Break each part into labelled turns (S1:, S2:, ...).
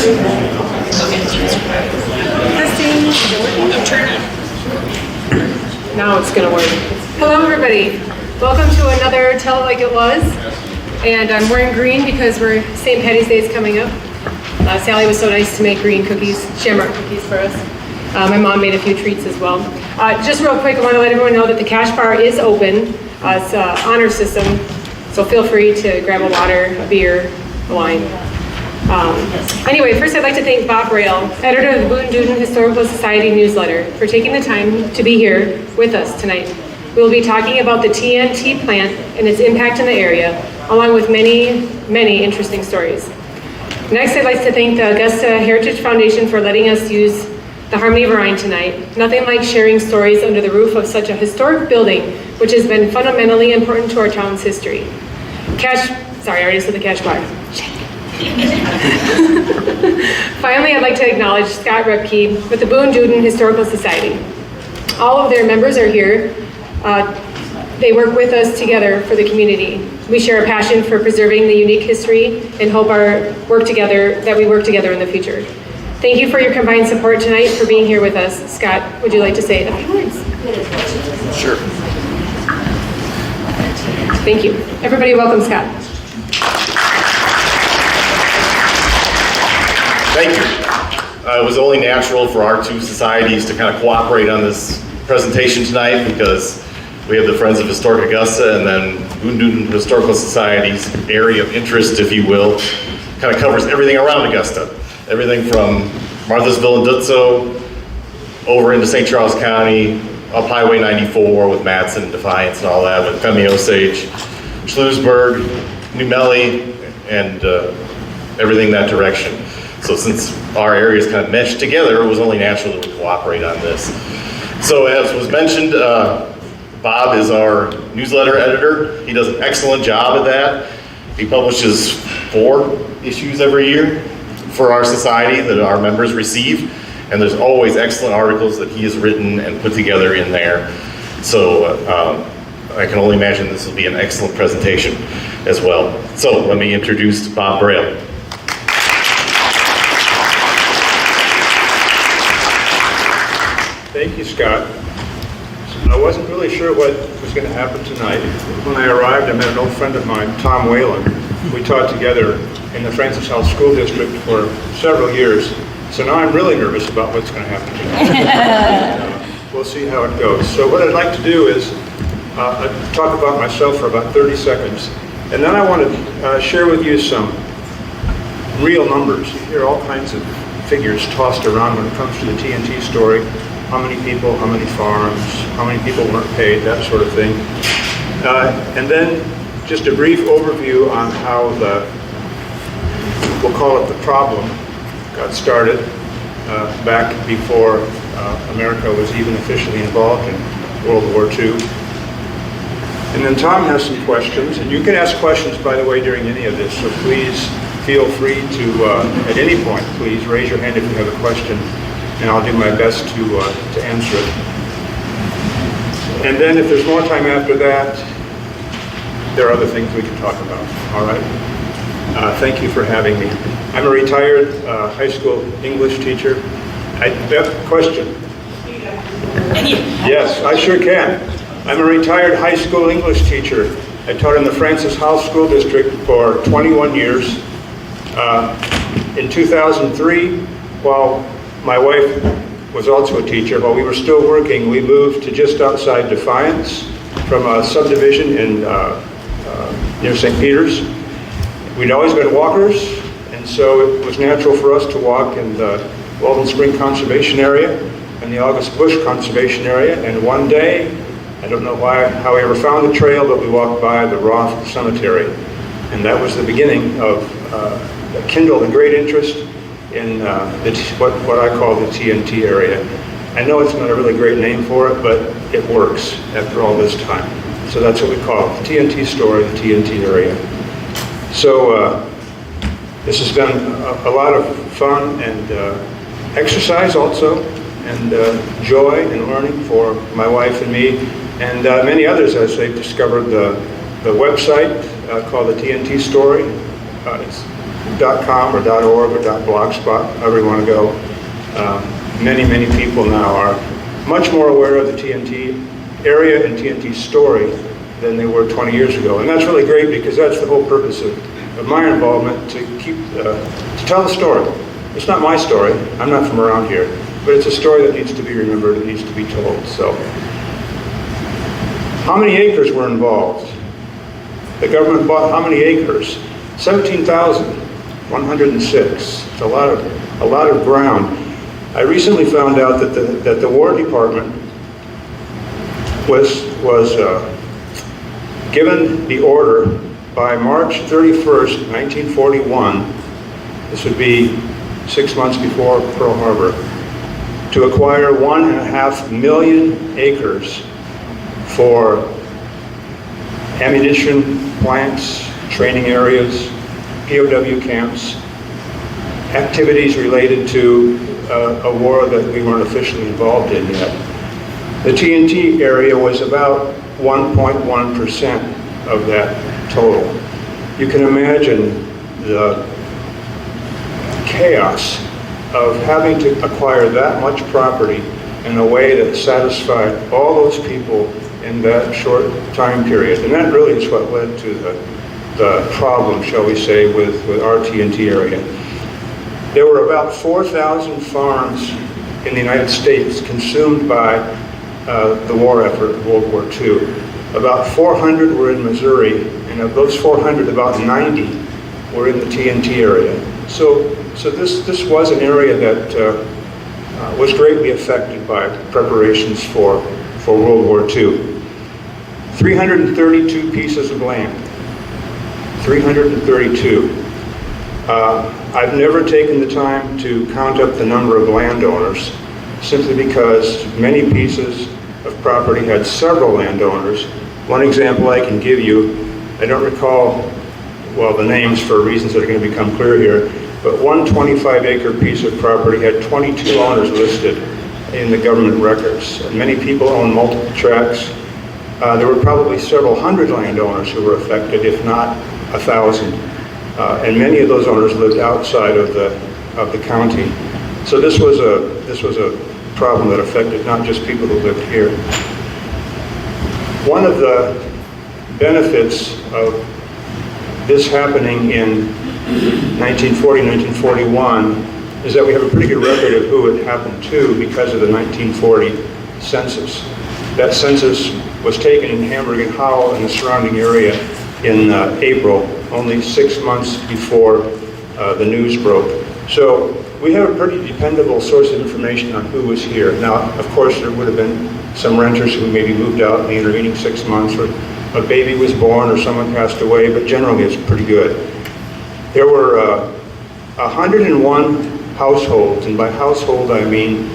S1: Testing. Now it's going to work. Hello, everybody. Welcome to another Tell It Like It Was. And I'm wearing green because St. Patty's Day is coming up. Sally was so nice to make green cookies, shamrock cookies for us. My mom made a few treats as well. Just real quick, I want to let everyone know that the cash bar is open. It's an honor system, so feel free to grab a water, a beer, a wine. Anyway, first I'd like to thank Bob Brail, editor of the Boone Duden Historical Society newsletter, for taking the time to be here with us tonight. We will be talking about the TNT plant and its impact in the area, along with many, many interesting stories. Next, I'd like to thank the Augusta Heritage Foundation for letting us use the Harmonie Verein tonight. Nothing like sharing stories under the roof of such a historic building, which has been fundamentally important to our town's history. Sorry, I already said the cash bar. Finally, I'd like to acknowledge Scott Repke with the Boone Duden Historical Society. All of their members are here. They work with us together for the community. We share a passion for preserving the unique history and hope that we work together in the future. Thank you for your combined support tonight, for being here with us. Scott, would you like to say a few words?
S2: Sure.
S1: Thank you. Everybody welcome Scott.
S2: Thank you. It was only natural for our two societies to kind of cooperate on this presentation tonight because we have the Friends of Historic Augusta and then Boone Duden Historical Society's area of interest, if you will, kind of covers everything around Augusta. Everything from Marthasville and Dutso over into St. Charles County, up Highway 94 with Matson and Defiance and all that, with Femi Osage, Schloosburg, New Melly, and everything that direction. So since our areas kind of meshed together, it was only natural that we cooperate on this. So as was mentioned, Bob is our newsletter editor. He does an excellent job at that. He publishes 4 issues every year for our society that our members receive, and there's always excellent articles that he has written and put together in there. So I can only imagine this will be an excellent presentation as well. So let me introduce Bob Brail.
S3: Thank you, Scott. I wasn't really sure what was going to happen tonight. When I arrived, I met an old friend of mine, Tom Whalen. We taught together in the Francis House School District for several years. So now I'm really nervous about what's going to happen tonight. We'll see how it goes. So what I'd like to do is talk about myself for about 30 seconds. And then I want to share with you some real numbers. You hear all kinds of figures tossed around when it comes to the TNT story. How many people, how many farms, how many people weren't paid, that sort of thing. And then just a brief overview on how we'll call it the problem, got started back before America was even officially involved in World War II. And then Tom has some questions, and you can ask questions, by the way, during any of this, so please feel free to, at any point, please raise your hand if you have a question, and I'll do my best to answer it. And then if there's more time after that, there are other things we can talk about, all right? Thank you for having me. I'm a retired high school English teacher. Question? Yes, I sure can. I'm a retired high school English teacher. I taught in the Francis House School District for 21 years. In 2003, while my wife was also a teacher, while we were still working, we moved to just outside Defiance from a subdivision in near St. Peter's. We'd always been walkers, and so it was natural for us to walk in the Walden Spring Conservation Area and the August Bush Conservation Area. And one day, I don't know how we ever found the trail, but we walked by the Roth Cemetery. And that was the beginning of that kindled a great interest in what I call the TNT area. I know it's not a really great name for it, but it works after all this time. So that's what we call it, the TNT story, the TNT area. So this has been a lot of fun and exercise also, and joy and learning for my wife and me, and many others as they've discovered the website called the TNT Story. It's .com or .org or .blogspot, however you want to go. Many, many people now are much more aware of the TNT area and TNT story than they were 20 years ago. And that's really great because that's the whole purpose of my involvement, to tell the story. It's not my story, I'm not from around here, but it's a story that needs to be remembered, it needs to be told. So, how many acres were involved? The government bought how many acres? 17,106. It's a lot of ground. I recently found out that the War Department was given the order by March 31st, 1941, this would be 6 months before Pearl Harbor, to acquire 1.5 million acres for ammunition plants, training areas, POW camps, activities related to a war that we weren't officially involved in yet. The TNT area was about 1.1% of that total. You can imagine the chaos of having to acquire that much property in a way that satisfied all those people in that short time period. And that really is what led to the problem, shall we say, with our TNT area. There were about 4,000 farms in the United States consumed by the war effort, World War II. About 400 were in Missouri, and of those 400, about 90 were in the TNT area. So this was an area that was greatly affected by preparations for World War II. 332 pieces of land. 332. I've never taken the time to count up the number of landowners, simply because many pieces of property had several landowners. One example I can give you, I don't recall, well, the names for reasons that are going to become clear here, but one 25-acre piece of property had 22 owners listed in the government records. And many people own multiple tracts. There were probably several hundred landowners who were affected, if not 1,000. And many of those owners lived outside of the county. So this was a problem that affected not just people who lived here. One of the benefits of this happening in 1940, 1941 is that we have a pretty good record of who it happened to because of the 1940 census. That census was taken in Hamburg and Howell and the surrounding area in April, only 6 months before the news broke. So we have a pretty dependable source of information on who was here. Now, of course, there would have been some renters who maybe moved out in the intervening 6 months, or a baby was born, or someone passed away, but generally it's pretty good. There were 101 households, and by household I mean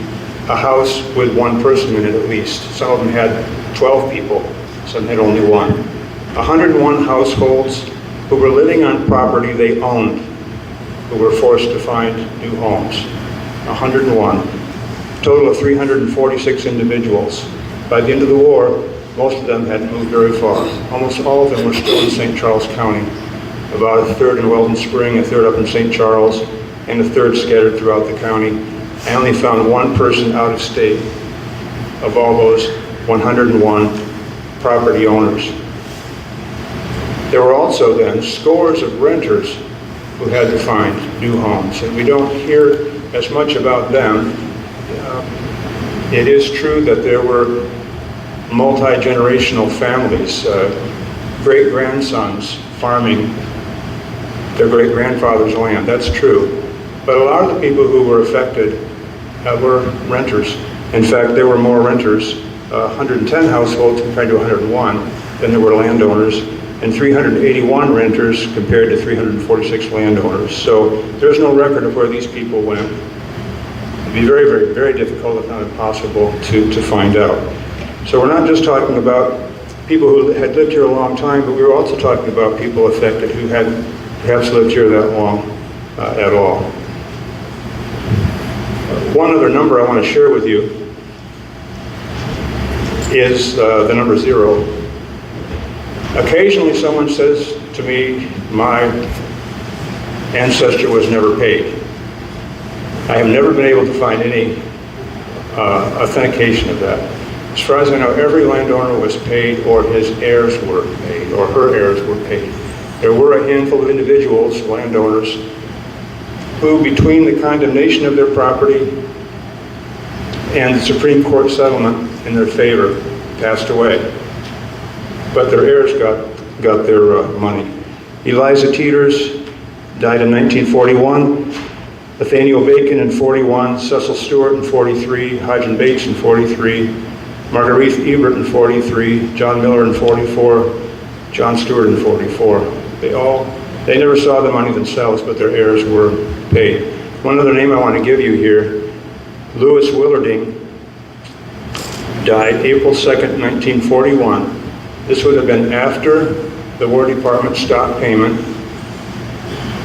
S3: a house with one person in it at least. Some of them had 12 people, some had only one. 101 households who were living on property they owned, who were forced to find new homes. 101. Total of 346 individuals. By the end of the war, most of them hadn't moved very far. Almost all of them were still in St. Charles County. About a third in Weldon Spring, a third up in St. Charles, and a third scattered throughout the county. I only found one person out of state of all those 101 property owners. There were also then scores of renters who had to find new homes, and we don't hear as much about them. It is true that there were multi-generational families, great-grandsons farming their great-grandfather's land. That's true. But a lot of the people who were affected were renters. In fact, there were more renters, 110 households compared to 101, than there were landowners, and 381 renters compared to 346 landowners. So there's no record of where these people went. It'd be very, very, very difficult, if not impossible, to find out. So we're not just talking about people who had lived here a long time, but we were also talking about people affected who hadn't perhaps lived here that long at all. One other number I want to share with you is the number 0. Occasionally someone says to me, my ancestor was never paid. I have never been able to find any authentication of that. As far as I know, every landowner was paid, or his heirs were paid, or her heirs were paid. There were a handful of individuals, landowners, who between the condemnation of their property and the Supreme Court settlement in their favor passed away. But their heirs got their money. Eliza Teeters died in 1941, Nathaniel Bacon in 41, Cecil Stewart in 43, Hygen Bates in 43, Marguerite Ebert in 43, John Miller in 44, John Stewart in 44. They never saw the money themselves, but their heirs were paid. One other name I want to give you here, Louis Willarding died April 2nd, 1941. This would have been after the War Department stopped payment,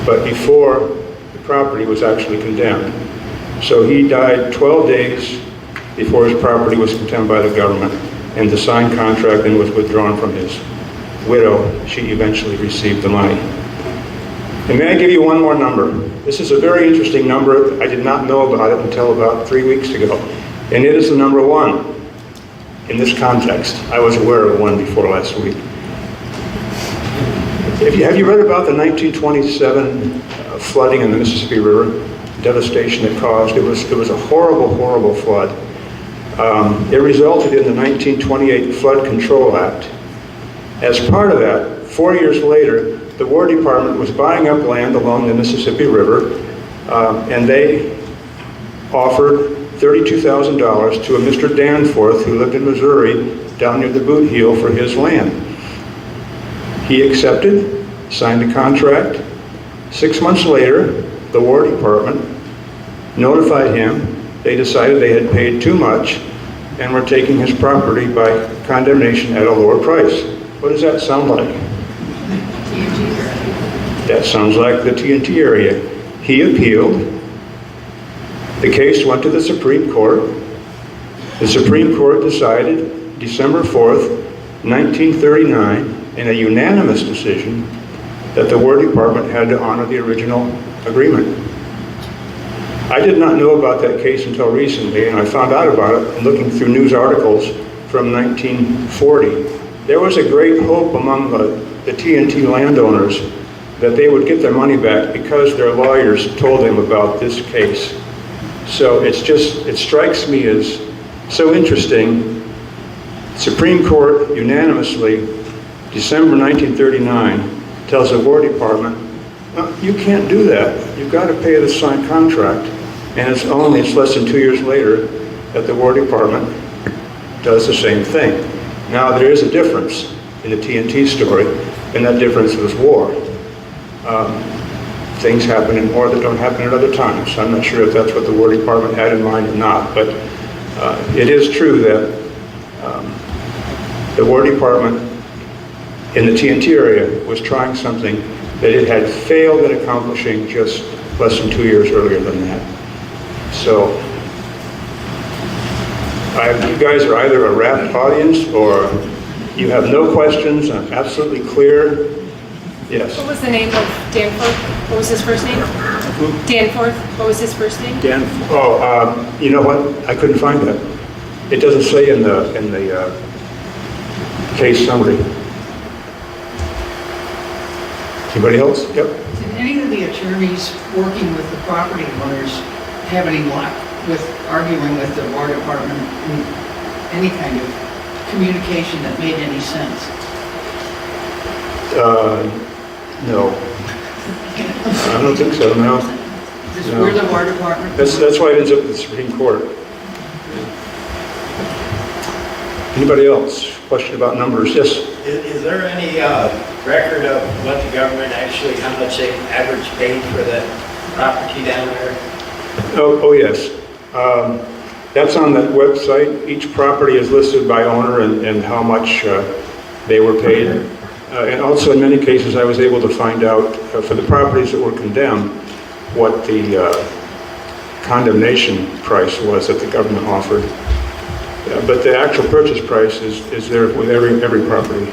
S3: but before the property was actually condemned. So he died 12 days before his property was condemned by the government, and the signed contract then was withdrawn from his widow. She eventually received the money. And may I give you one more number? This is a very interesting number. I did not know about it until about 3 weeks ago. And it is the number 1 in this context. I was aware of one before last week. Have you read about the 1927 flooding in the Mississippi River? Devastation it caused. It was a horrible, horrible flood. It resulted in the 1928 Flood Control Act. As part of that, 4 years later, the War Department was buying up land along the Mississippi River, and they offered $32,000 to a Mr. Danforth who lived in Missouri down near the Boot Heel for his land. He accepted, signed a contract. 6 months later, the War Department notified him they decided they had paid too much and were taking his property by condemnation at a lower price. What does that sound like? That sounds like the TNT area. He appealed. The case went to the Supreme Court. The Supreme Court decided December 4th, 1939, in a unanimous decision, that the War Department had to honor the original agreement. I did not know about that case until recently, and I found out about it looking through news articles from 1940. There was a great hope among the TNT landowners that they would get their money back because their lawyers told them about this case. So it strikes me as so interesting. Supreme Court unanimously, December 1939, tells the War Department, no, you can't do that. You've got to pay the signed contract. And it's less than 2 years later that the War Department does the same thing. Now there is a difference in the TNT story, and that difference was war. Things happen in war that don't happen at other times. I'm not sure if that's what the War Department had in mind or not, but it is true that the War Department in the TNT area was trying something that it had failed at accomplishing just less than 2 years earlier than that. So you guys are either a rapt audience or you have no questions. I'm absolutely clear. Yes.
S1: What was the name of Danforth? What was his first name?
S3: Who?
S1: Danforth. What was his first name?
S3: You know what? I couldn't find that. It doesn't say in the case summary. Anybody else? Yep.
S4: Did any of the attorneys working with the property owners have any luck with arguing with the War Department in any kind of communication that made any sense?
S3: No. I don't think so, no.
S4: Just
S3: No.
S4: we're the War Department?
S3: That's why it ends up at the Supreme Court. Anybody else? Question about numbers? Yes?
S5: Is there any record of what the government actually, how much they average paid for the property down there?
S3: Oh yes. That's on that website. Each property is listed by owner and how much they were paid. And also in many cases I was able to find out for the properties that were condemned what the condemnation price was that the government offered. But the actual purchase price is there with every property.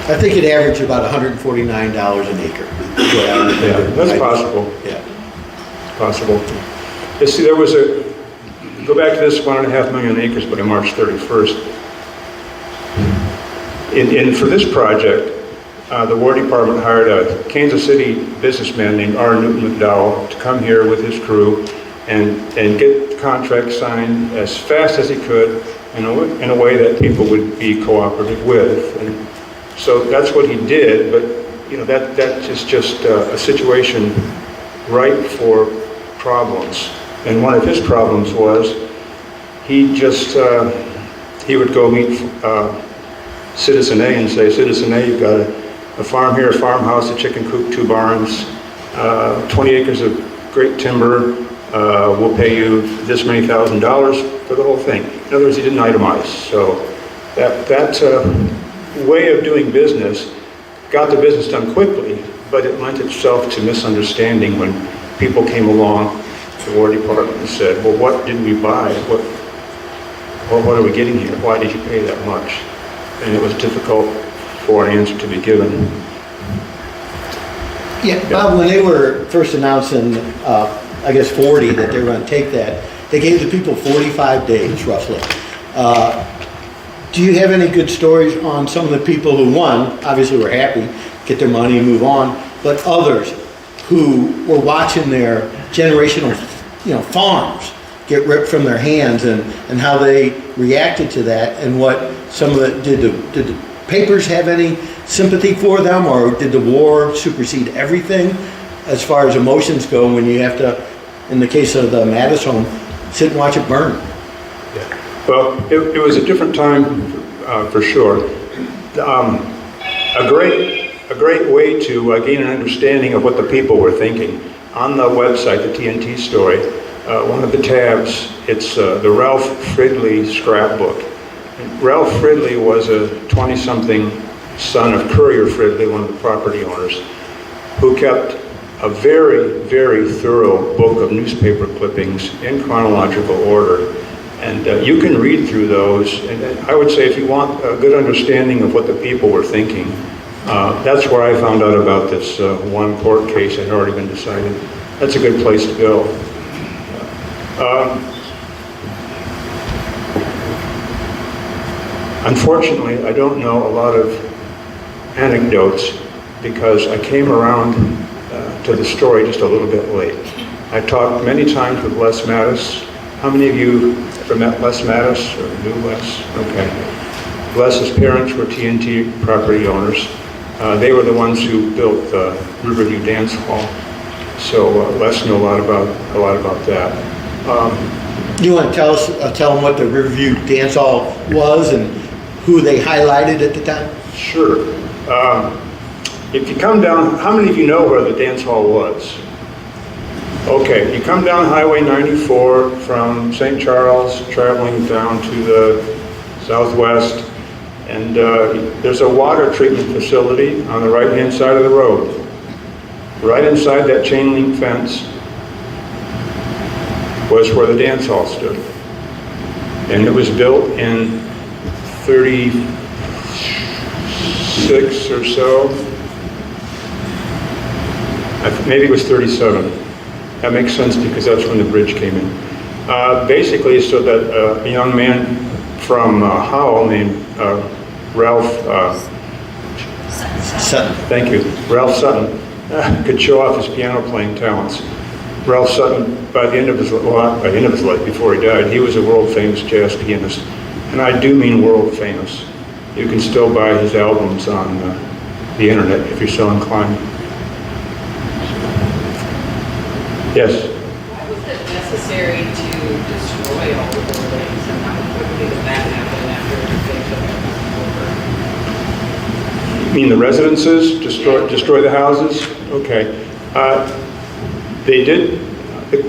S6: I think it averaged about $149 an acre.
S3: Yeah, that's possible.
S6: Yeah.
S3: Possible. You see, there was go back to this 1.5 million acres by March 31st. For this project, the War Department hired a Kansas City businessman named R. Newton McDowell to come here with his crew and get the contract signed as fast as he could in a way that people would be cooperative with. And so that's what he did, but that is just a situation ripe for problems. And one of his problems was he would go meet Citizen A and say, Citizen A, you've got a farm here, a farmhouse, a chicken coop, 2 barns, 20 acres of great timber. We'll pay you this many $1,000s for the whole thing. In other words, he didn't itemize. So that way of doing business got the business done quickly, but it lent itself to misunderstanding when people came along to the War Department and said, well, what did we buy? What are we getting here? Why did you pay that much? And it was difficult for an answer to be given.
S6: Yeah, Bob, when they were first announcing, I guess 40, that they were going to take that, they gave the people 45 days, roughly. Do you have any good stories on some of the people who, one, obviously were happy, get their money and move on, but others who were watching their generational, farms get ripped from their hands, and how they reacted to that, and what some of the, did the papers have any sympathy for them, or did the war supersede everything as far as emotions go when you have to, in the case of the Mattis home, sit and watch it burn?
S3: Yeah. Well, it was a different time for sure. A great way to gain an understanding of what the people were thinking. On the website, the TNT story, one of the tabs, it's the Ralph Fridley scrapbook. Ralph Fridley was a 20-something son of Currier Fridley, one of the property owners, who kept a very, very thorough book of newspaper clippings in chronological order. And you can read through those, and I would say if you want a good understanding of what the people were thinking, that's where I found out about this one court case that had already been decided. That's a good place to go. Unfortunately, I don't know a lot of anecdotes because I came around to the story just a little bit late. I talked many times with Les Mattis. How many of you ever met Les Mattis or knew Les? Okay. Les's parents were TNT property owners. They were the ones who built the Riverview Dance Hall. So Les knew a lot about that.
S6: You want to tell them what the Riverview Dance Hall was and who they highlighted at the time?
S3: Sure. If you come down, how many of you know where the dance hall was? Okay, you come down Highway 94 from St. Charles, traveling down to the southwest, and there's a water treatment facility on the right-hand side of the road. Right inside that chain link fence was where the dance hall stood. And it was built in 36 or so. Maybe it was 37. That makes sense because that's when the bridge came in. Basically, so that a young man from Howell named Ralph
S6: Sutton.
S3: Thank you. Ralph Sutton could show off his piano playing talents. Ralph Sutton, by the end of his life, before he died, he was a world famous jazz pianist. And I do mean world famous. You can still buy his albums on the internet if you're so inclined. Yes?
S7: Why was it necessary to destroy all the buildings, and how quickly did that happen after they took over?
S3: You mean the residences? Destroy the houses? Okay. They did,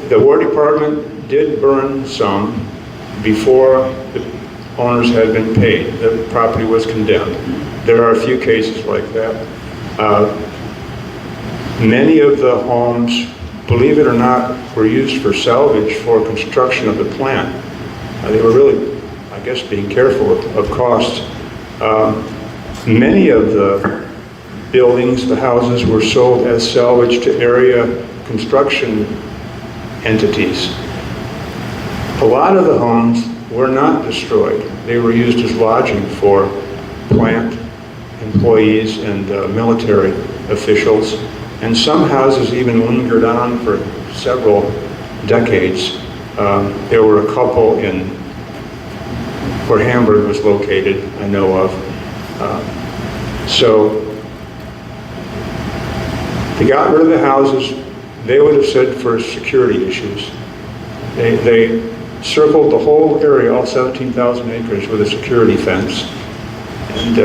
S3: the War Department did burn some before the owners had been paid. The property was condemned. There are a few cases like that. Many of the homes, believe it or not, were used for salvage for construction of the plant. They were really, I guess, being careful of costs. Many of the buildings, the houses, were sold as salvage to area construction entities. A lot of the homes were not destroyed. They were used as lodging for plant employees and military officials. And some houses even lingered on for several decades. There were a couple in where Hamburg was located, I know of. So they got rid of the houses. They would have said for security issues. They circled the whole area, all 17,000 acres, with a security fence. And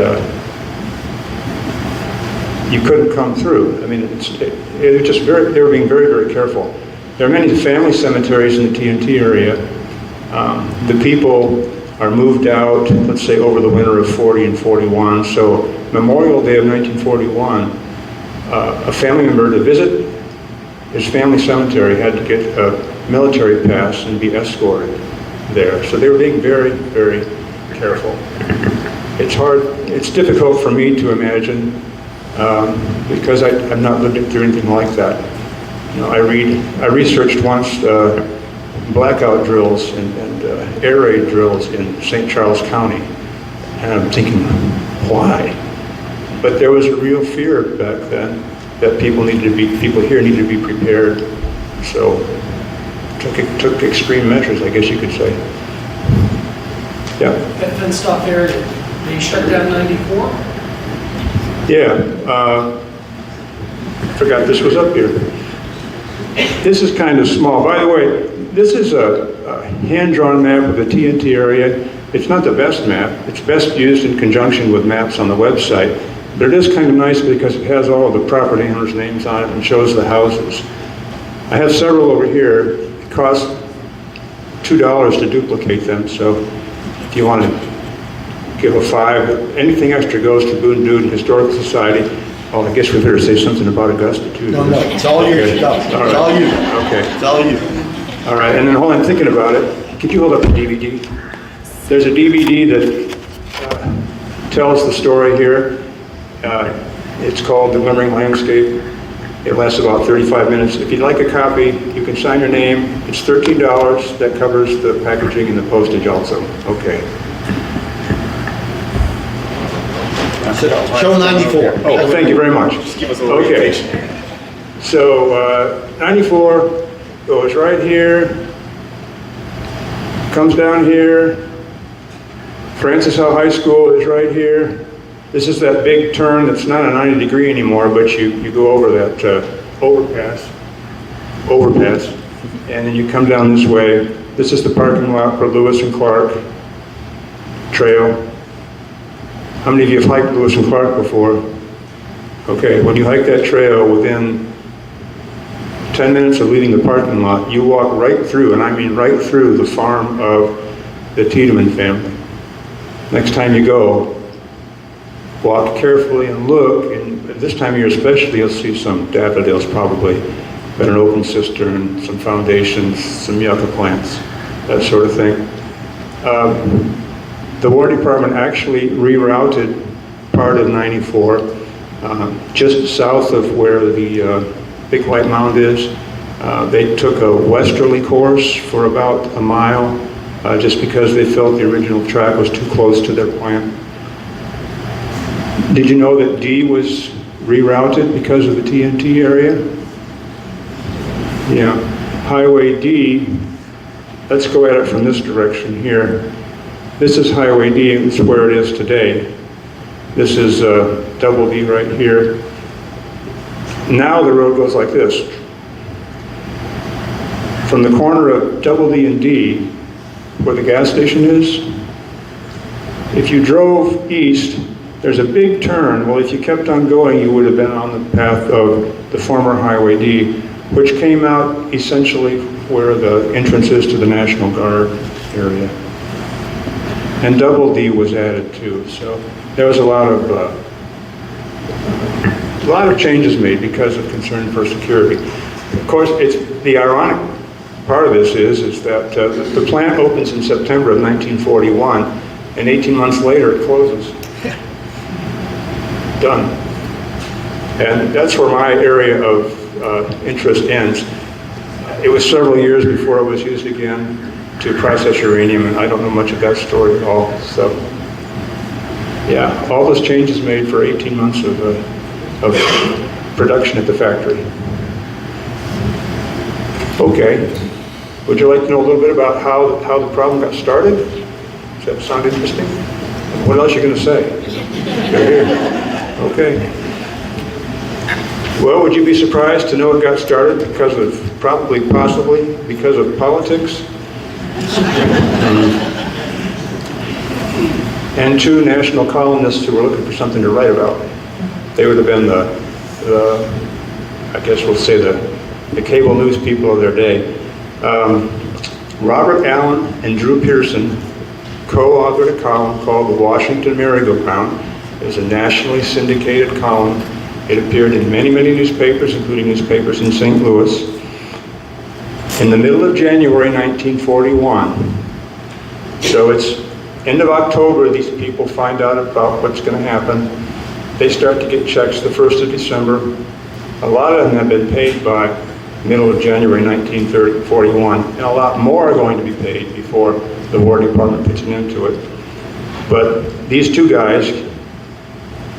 S3: you couldn't come through. I mean, they were being very, very careful. There are many family cemeteries in the TNT area. The people are moved out, let's say, over the winter of 40 and 41. So Memorial Day of 1941, a family member to visit his family cemetery had to get a military pass and be escorted there. So they were being very, very careful. It's difficult for me to imagine because I've not lived through anything like that. You know, I researched once blackout drills and air raid drills in St. Charles County, and I'm thinking, why? But there was a real fear back then that people here needed to be prepared. So took extreme measures, I guess you could say. Yeah.
S8: That fenced off area, they shut down 94?
S3: Yeah. Forgot this was up here. This is kind of small. By the way, this is a hand-drawn map of the TNT area. It's not the best map. It's best used in conjunction with maps on the website. But it is kind of nice because it has all of the property owners' names on it and shows the houses. I have several over here. It costs $2 to duplicate them, so if you want to give a $5, anything extra goes to Boone Duden Historical Society. Oh, I guess we better say something about Augusta too.
S6: No, it's all your stuff. It's all you.
S3: Okay.
S6: It's all you.
S3: All right, and then while I'm thinking about it, could you hold up the DVD? There's a DVD that tells the story here. It's called The Glimmering Landscape. It lasts about 35 minutes. If you'd like a copy, you can sign your name. It's $13. That covers the packaging and the postage also. Okay.
S6: Show 94.
S3: Oh, thank you very much.
S2: Just give us a little orientation.
S3: So 94 goes right here, comes down here. Francis Howe High School is right here. This is that big turn that's not a 90 degree anymore, but you go over that overpass, and then you come down this way. This is the parking lot for Lewis and Clark Trail. How many of you have hiked Lewis and Clark before? Okay, when you hike that trail, within 10 minutes of leaving the parking lot, you walk right through, and I mean right through, the farm of the Tiedemann family. Next time you go, walk carefully and look, and this time of year especially, you'll see some daffodils probably, but an open cistern, some foundations, some yucca plants, that sort of thing. The War Department actually rerouted part of 94 just south of where the Big White Mound is. They took a westerly course for about a mile just because they felt the original track was too close to their plant. Did you know that D was rerouted because of the TNT area? Yeah. Highway D, let's go at it from this direction here. This is Highway D, and it's where it is today. This is double D right here. Now the road goes like this. From the corner of double D and D, where the gas station is, if you drove east, there's a big turn. Well, if you kept on going, you would have been on the path of the former Highway D, which came out essentially where the entrance is to the National Guard area. And double D was added too. So there was a lot of changes made because of concern for security. Of course, it's the ironic part of this is that the plant opens in September of 1941, and 18 months later it closes. done. And that's where my area of interest ends. It was several years before it was used again to process uranium, and I don't know much of that story at all. So, yeah, all those changes made for 18 months of production at the factory. Okay, would you like to know a little bit about how the problem got started? Does that sound interesting? What else are you going to say? You're here. Okay. Well, would you be surprised to know it got started because of, possibly, because of politics? And two national columnists who were looking for something to write about. They would have been I guess we'll say the cable news people of their day. Robert Allen and Drew Pearson co-authored a column called The Washington Merry-Go-Round. It was a nationally syndicated column. It appeared in many, many newspapers, including newspapers in St. Louis. In the middle of January 1941, so it's end of October, these people find out about what's going to happen. They start to get checks the 1st of December. A lot of them have been paid by middle of January 1941, and a lot more are going to be paid before the War Department puts an end to it. But these two guys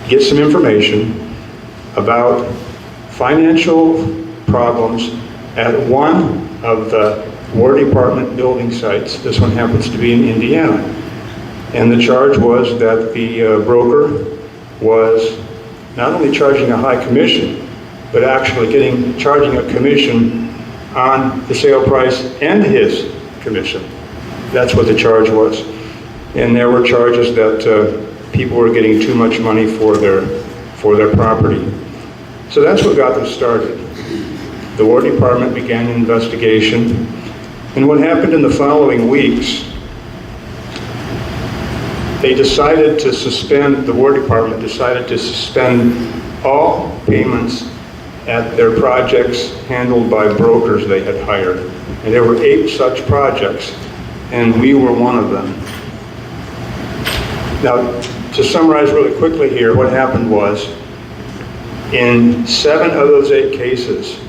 S3: get some information about financial problems at one of the War Department building sites. This one happens to be in Indiana. And the charge was that the broker was not only charging a high commission, but actually charging a commission on the sale price and his commission. That's what the charge was. And there were charges that people were getting too much money for their property. So that's what got them started. The War Department began an investigation. And what happened in the following weeks, they decided to suspend, the War Department decided to suspend all payments at their projects handled by brokers they had hired. And there were 8 such projects, and we were one of them. Now, to summarize really quickly here, what happened was, in 7 of those 8 cases,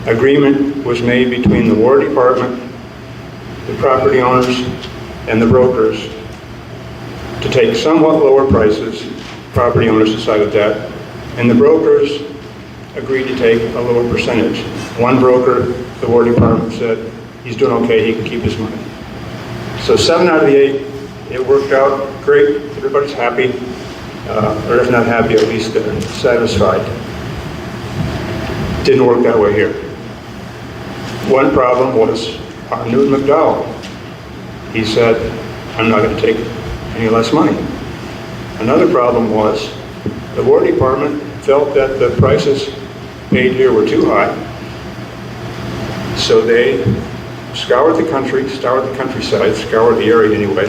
S3: agreement was made between the War Department, the property owners, and the brokers to take somewhat lower prices. Property owners decided that, and the brokers agreed to take a lower percentage. One broker, the War Department said, he's doing okay, he can keep his money. So 7 out of the 8, it worked out great, everybody's happy, or if not happy, at least they're satisfied. Didn't work that way here. One problem was Newton McDowell. He said, I'm not going to take any less money. Another problem was the War Department felt that the prices paid here were too high, so they scoured the countryside, scoured the area anyway,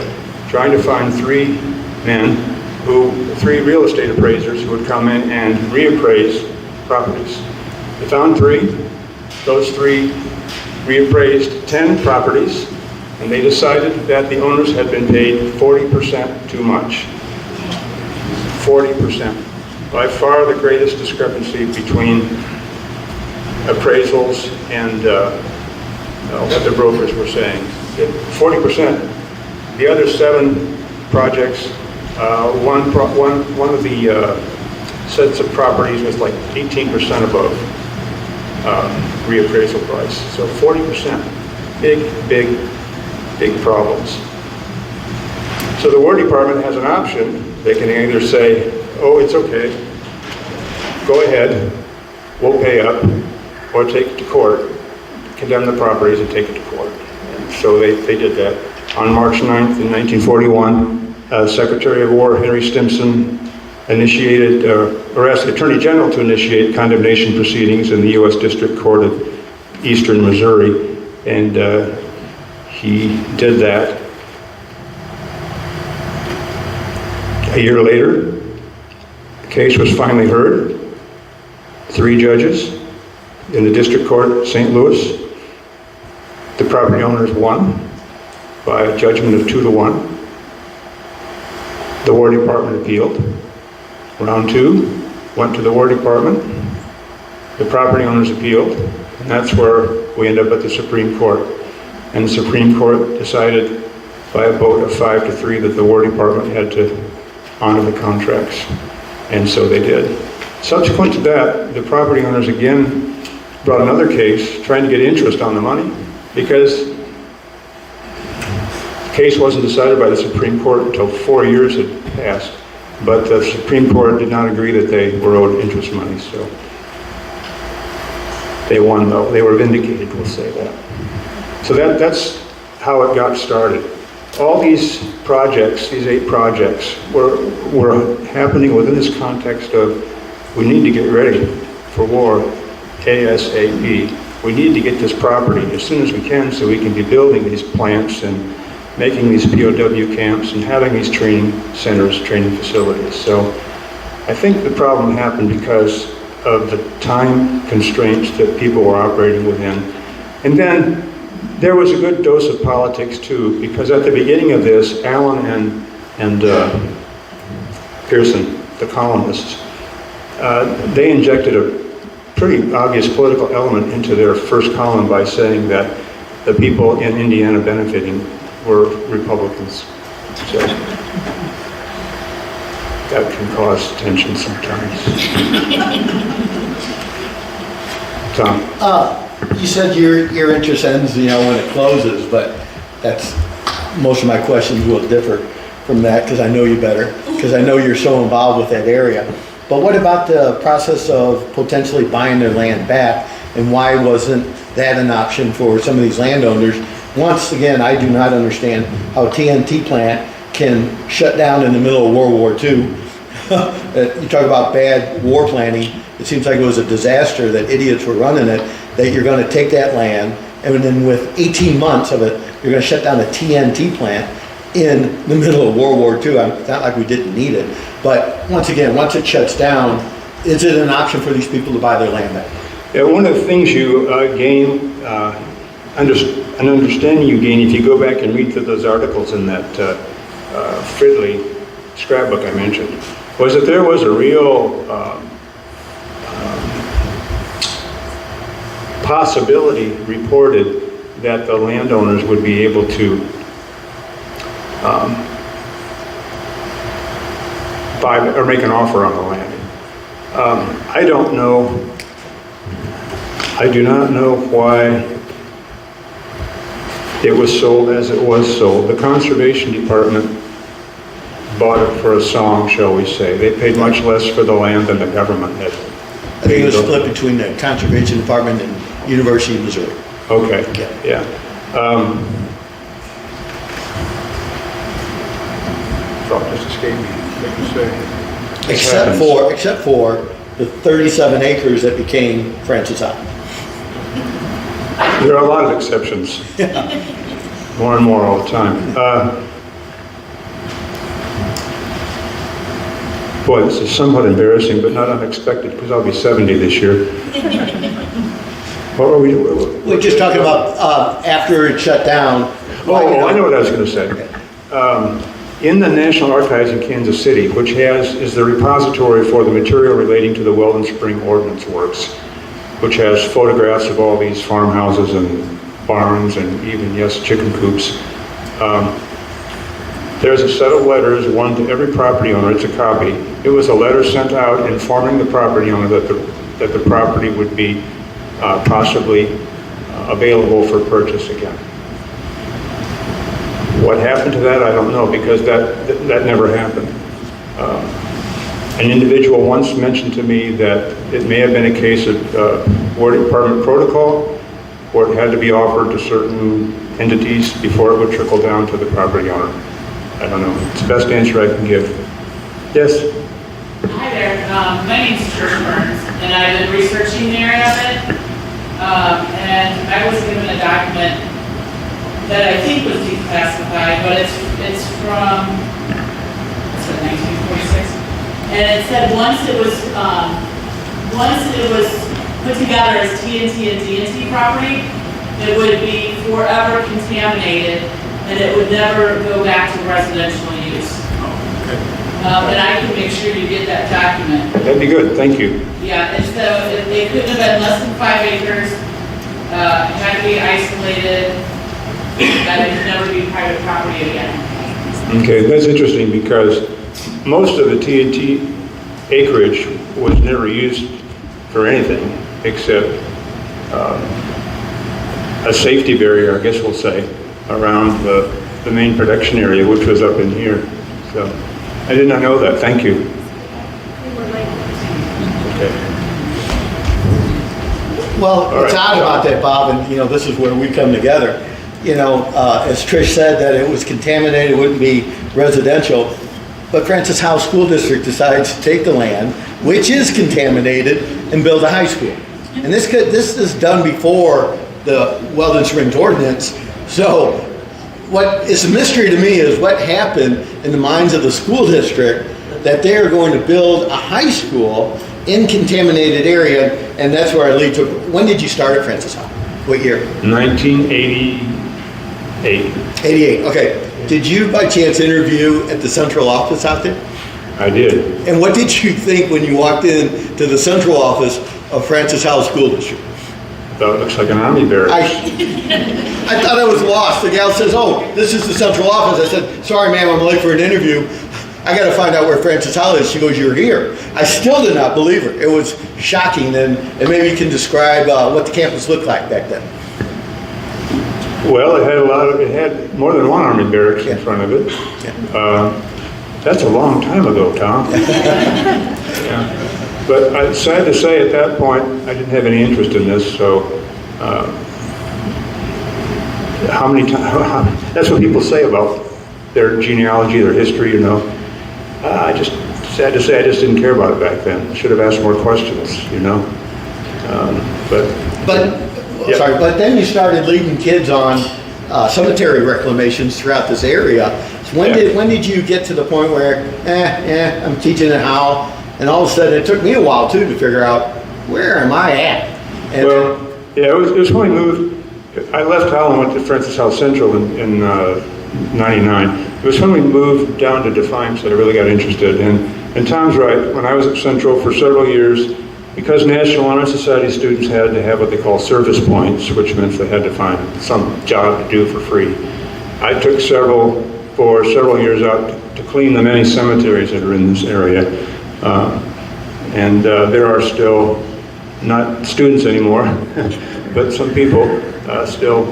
S3: trying to find 3 real estate appraisers who would come in and reappraise properties. They found 3. Those 3 reappraised 10 properties, and they decided that the owners had been paid 40% too much. 40%. By far the greatest discrepancy between appraisals and what the brokers were saying. 40%. The other 7 projects, one of the sets of properties was like 18% above reappraisal price. So 40%. Big problems. So the War Department has an option. They can either say, oh, it's okay, go ahead, we'll pay up, or take it to court, condemn the properties and take it to court. And so they did that. On March 9th in 1941, Secretary of War Henry Stimson initiated, or asked the Attorney General to initiate condemnation proceedings in the U.S. District Court of Eastern Missouri, and he did that. A year later, the case was finally heard. 3 judges in the District Court, St. Louis. The property owners won by a judgment of 2-1. The War Department appealed. Round 2 went to the War Department. The property owners appealed, and that's where we end up at the Supreme Court. And the Supreme Court decided by a vote of 5-3 that the War Department had to honor the contracts. And so they did. Subsequent to that, the property owners again brought another case trying to get interest on the money because the case wasn't decided by the Supreme Court until 4 years had passed. But the Supreme Court did not agree that they were owed interest money, so they won though. They were vindicated, we'll say that. So that's how it got started. All these projects, these 8 projects, were happening within this context of we need to get ready for war ASAP. We need to get this property as soon as we can so we can be building these plants and making these POW camps and having these training centers, training facilities. So I think the problem happened because of the time constraints that people were operating within. And then there was a good dose of politics too, because at the beginning of this, Allen and Pearson, the columnists, they injected a pretty obvious political element into their first column by saying that the people in Indiana benefiting were Republicans. So that can cause tension sometimes. Tom?
S6: You said your interest ends, when it closes, but most of my questions will differ from that because I know you better, because I know you're so involved with that area. But what about the process of potentially buying their land back, and why wasn't that an option for some of these landowners? Once again, I do not understand how a TNT plant can shut down in the middle of World War II. You talk about bad war planning. It seems like it was a disaster that idiots were running it, that you're going to take that land, and then with 18 months of it, you're going to shut down a TNT plant in the middle of World War II. It's not like we didn't need it. But once again, once it shuts down, is it an option for these people to buy their land back?
S3: Yeah, one of the things you gain, an understanding you gain if you go back and read through those articles in that Fridley scrapbook I mentioned, was that there was a real possibility reported that the landowners would be able to buy or make an offer on the land. I don't know. I do not know why it was sold as it was sold. The Conservation Department bought it for a song, shall we say. They paid much less for the land than the government had.
S6: I think it was split between the Conservation Department and University of Missouri.
S3: Okay, yeah. Thought just escaped me. What you say?
S6: Except for the 37 acres that became Francis Island.
S3: There are a lot of exceptions. More and more all the time. Boy, this is somewhat embarrassing, but not unexpected, because I'll be 70 this year. What were we?
S6: We're just talking about after it shut down.
S3: Oh, I know what I was going to say. In the National Archives in Kansas City, which is the repository for the material relating to the Weldon Spring Ordnance Works, which has photographs of all these farmhouses and barns and even, yes, chicken coops. There's a set of letters, one to every property owner. It's a copy. It was a letter sent out informing the property owner that the property would be possibly available for purchase again. What happened to that, I don't know, because that never happened. An individual once mentioned to me that it may have been a case of War Department protocol, where it had to be offered to certain entities before it would trickle down to the property owner. I don't know. It's the best answer I can give. Yes?
S7: Hi there. My name's Trish Burns, and I've been researching the area of it. And I was given a document that I think was declassified, but it's from 1946. And it said once it was put together as TNT and DNT property, it would be forever contaminated and it would never go back to residential use. And I can make sure you get that document.
S3: That'd be good, thank you.
S7: Yeah, and so it couldn't have been less than 5 acres, had to be isolated, and it could never be private property again.
S3: Okay, that's interesting because most of the TNT acreage was never used for anything except a safety barrier, I guess we'll say, around the main production area, which was up in here. So I did not know that. Thank you. Okay.
S6: Well, it's
S3: right.
S6: odd about that, Bob, and this is where we come together. As Trish said, that it was contaminated, it wouldn't be residential, but Francis Howell School District decides to take the land, which is contaminated, and build a high school. And this is done before the Weldon Springs ordinance. So what is a mystery to me is what happened in the minds of the school district that they are going to build a high school in contaminated area, and that's where I lead to. When did you start at Francis Howell? What year?
S3: 1988.
S6: 88, okay. Did you by chance interview at the central office out there?
S3: I did.
S6: And what did you think when you walked in to the central office of Francis Howell School District?
S3: Thought it looks like an army barracks.
S6: I thought I was lost. The gal says, "Oh, this is the central office." I said, "Sorry, ma'am, I'm late for an interview. I got to find out where Francis Howell is." She goes, "You're here." I still did not believe her. It was shocking, and maybe you can describe what the campus looked like back then.
S3: Well, it had more than one army barracks in front of it. That's a long time ago, Tom. Yeah. But I'm sad to say at that point, I didn't have any interest in this, so how many times, that's what people say about their genealogy, their history, sad to say, I just didn't care about it back then. I should have asked more questions,
S6: But then you started leading kids on cemetery reclamations throughout this area. So when did you get to the point where, I'm teaching at Howell, and all of a sudden it took me a while too to figure out where am I at? And
S3: it was when we moved. I left Howell and went to Francis Howell Central in '99. It was when we moved down to Defiance that I really got interested. And Tom's right. When I was at Central for several years, because National Honor Society students had to have what they call service points, which meant they had to find some job to do for free, I took for several years out to clean the many cemeteries that are in this area. There are still, not students anymore, but some people still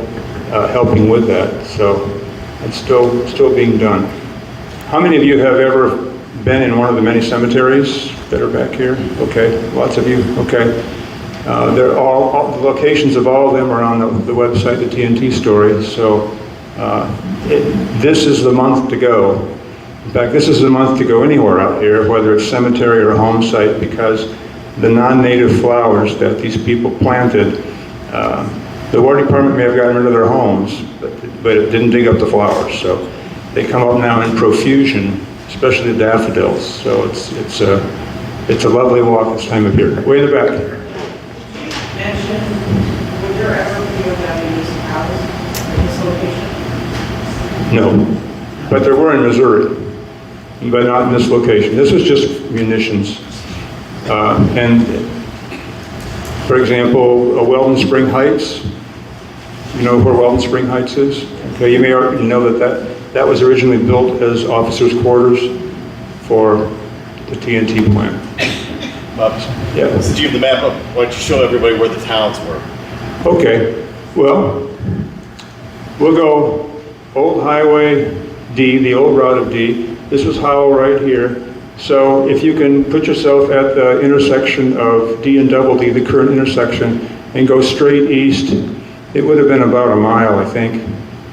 S3: helping with that. So it's still being done. How many of you have ever been in one of the many cemeteries that are back here? Okay, lots of you. Okay, they're all the locations of all of them are on the website, the TNT story. So this is the month to go. In fact, this is the month to go anywhere out here, whether it's cemetery or a home site, because the non-native flowers that these people planted, the War Department may have gotten rid of their homes, but it didn't dig up the flowers. So they come up now in profusion, especially the daffodils. So it's a lovely walk this time of year. Way in the back.
S7: Mention, would there ever be POWs housed at this location?
S3: No, but there were in Missouri, but not in this location. This is just munitions. And for example, Weldon Spring Heights, you know where Weldon Spring Heights is? Okay, you may already know that was originally built as officers' quarters for the TNT plant.
S2: Bob,
S3: Yeah.
S2: since you have the map up, why don't you show everybody where the towns were?
S3: Okay, well, we'll go Old Highway D, the old route of D. This was Howell right here. So if you can put yourself at the intersection of D and Double D, the current intersection, and go straight east, it would have been about a mile, I think.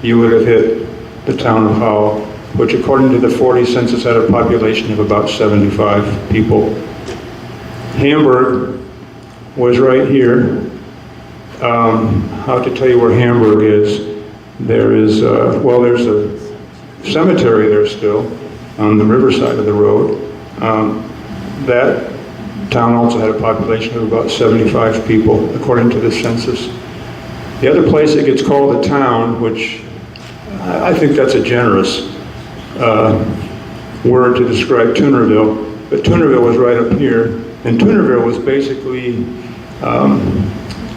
S3: You would have hit the town of Howell, which according to the 40 census had a population of about 75 people. Hamburg was right here. How to tell you where Hamburg is? There is, there's a cemetery there still on the riverside of the road. That town also had a population of about 75 people, according to the census. The other place that gets called a town, which I think that's a generous word to describe Toonerville, but Toonerville was right up here, and Toonerville was basically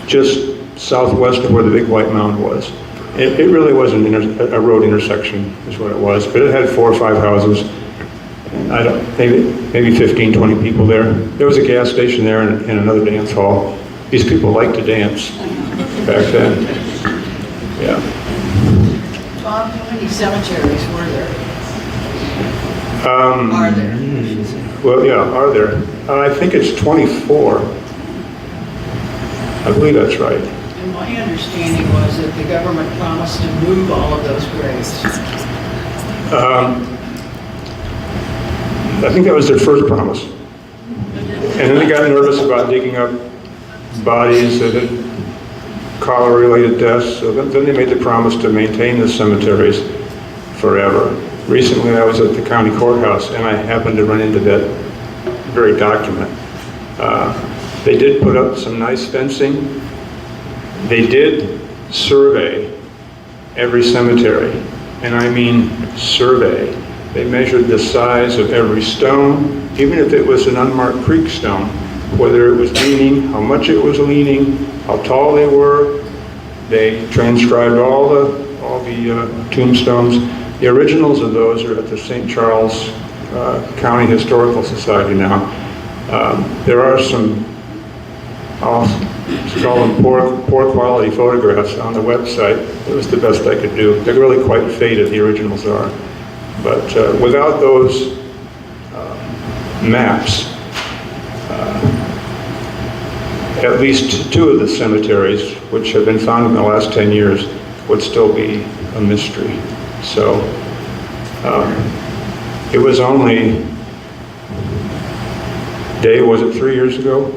S3: just southwest of where the big white mound was. It really was a road intersection, is what it was, but it had 4 or 5 houses. I don't, maybe 15, 20 people there. There was a gas station there and another dance hall. These people liked to dance back then. Yeah.
S4: Bob, how many cemeteries were there? Are there?
S3: Well, yeah, are there? I think it's 24. I believe that's right.
S4: And my understanding was that the government promised to move all of those graves.
S3: I think that was their first promise. And then they got nervous about digging up bodies that had cholera-related deaths, so then they made the promise to maintain the cemeteries forever. Recently, I was at the county courthouse, and I happened to run into that very document. They did put up some nice fencing. They did survey every cemetery, and I mean survey. They measured the size of every stone, even if it was an unmarked creek stone, whether it was leaning, how much it was leaning, how tall they were. They transcribed all the tombstones. The originals of those are at the St. Charles County Historical Society now. There are some, I'll call them poor quality photographs on the website. It was the best I could do. They're really quite faded, the originals are. But without those maps, at least 2 of the cemeteries, which have been found in the last 10 years, would still be a mystery. So it was only, Dave, was it 3 years ago?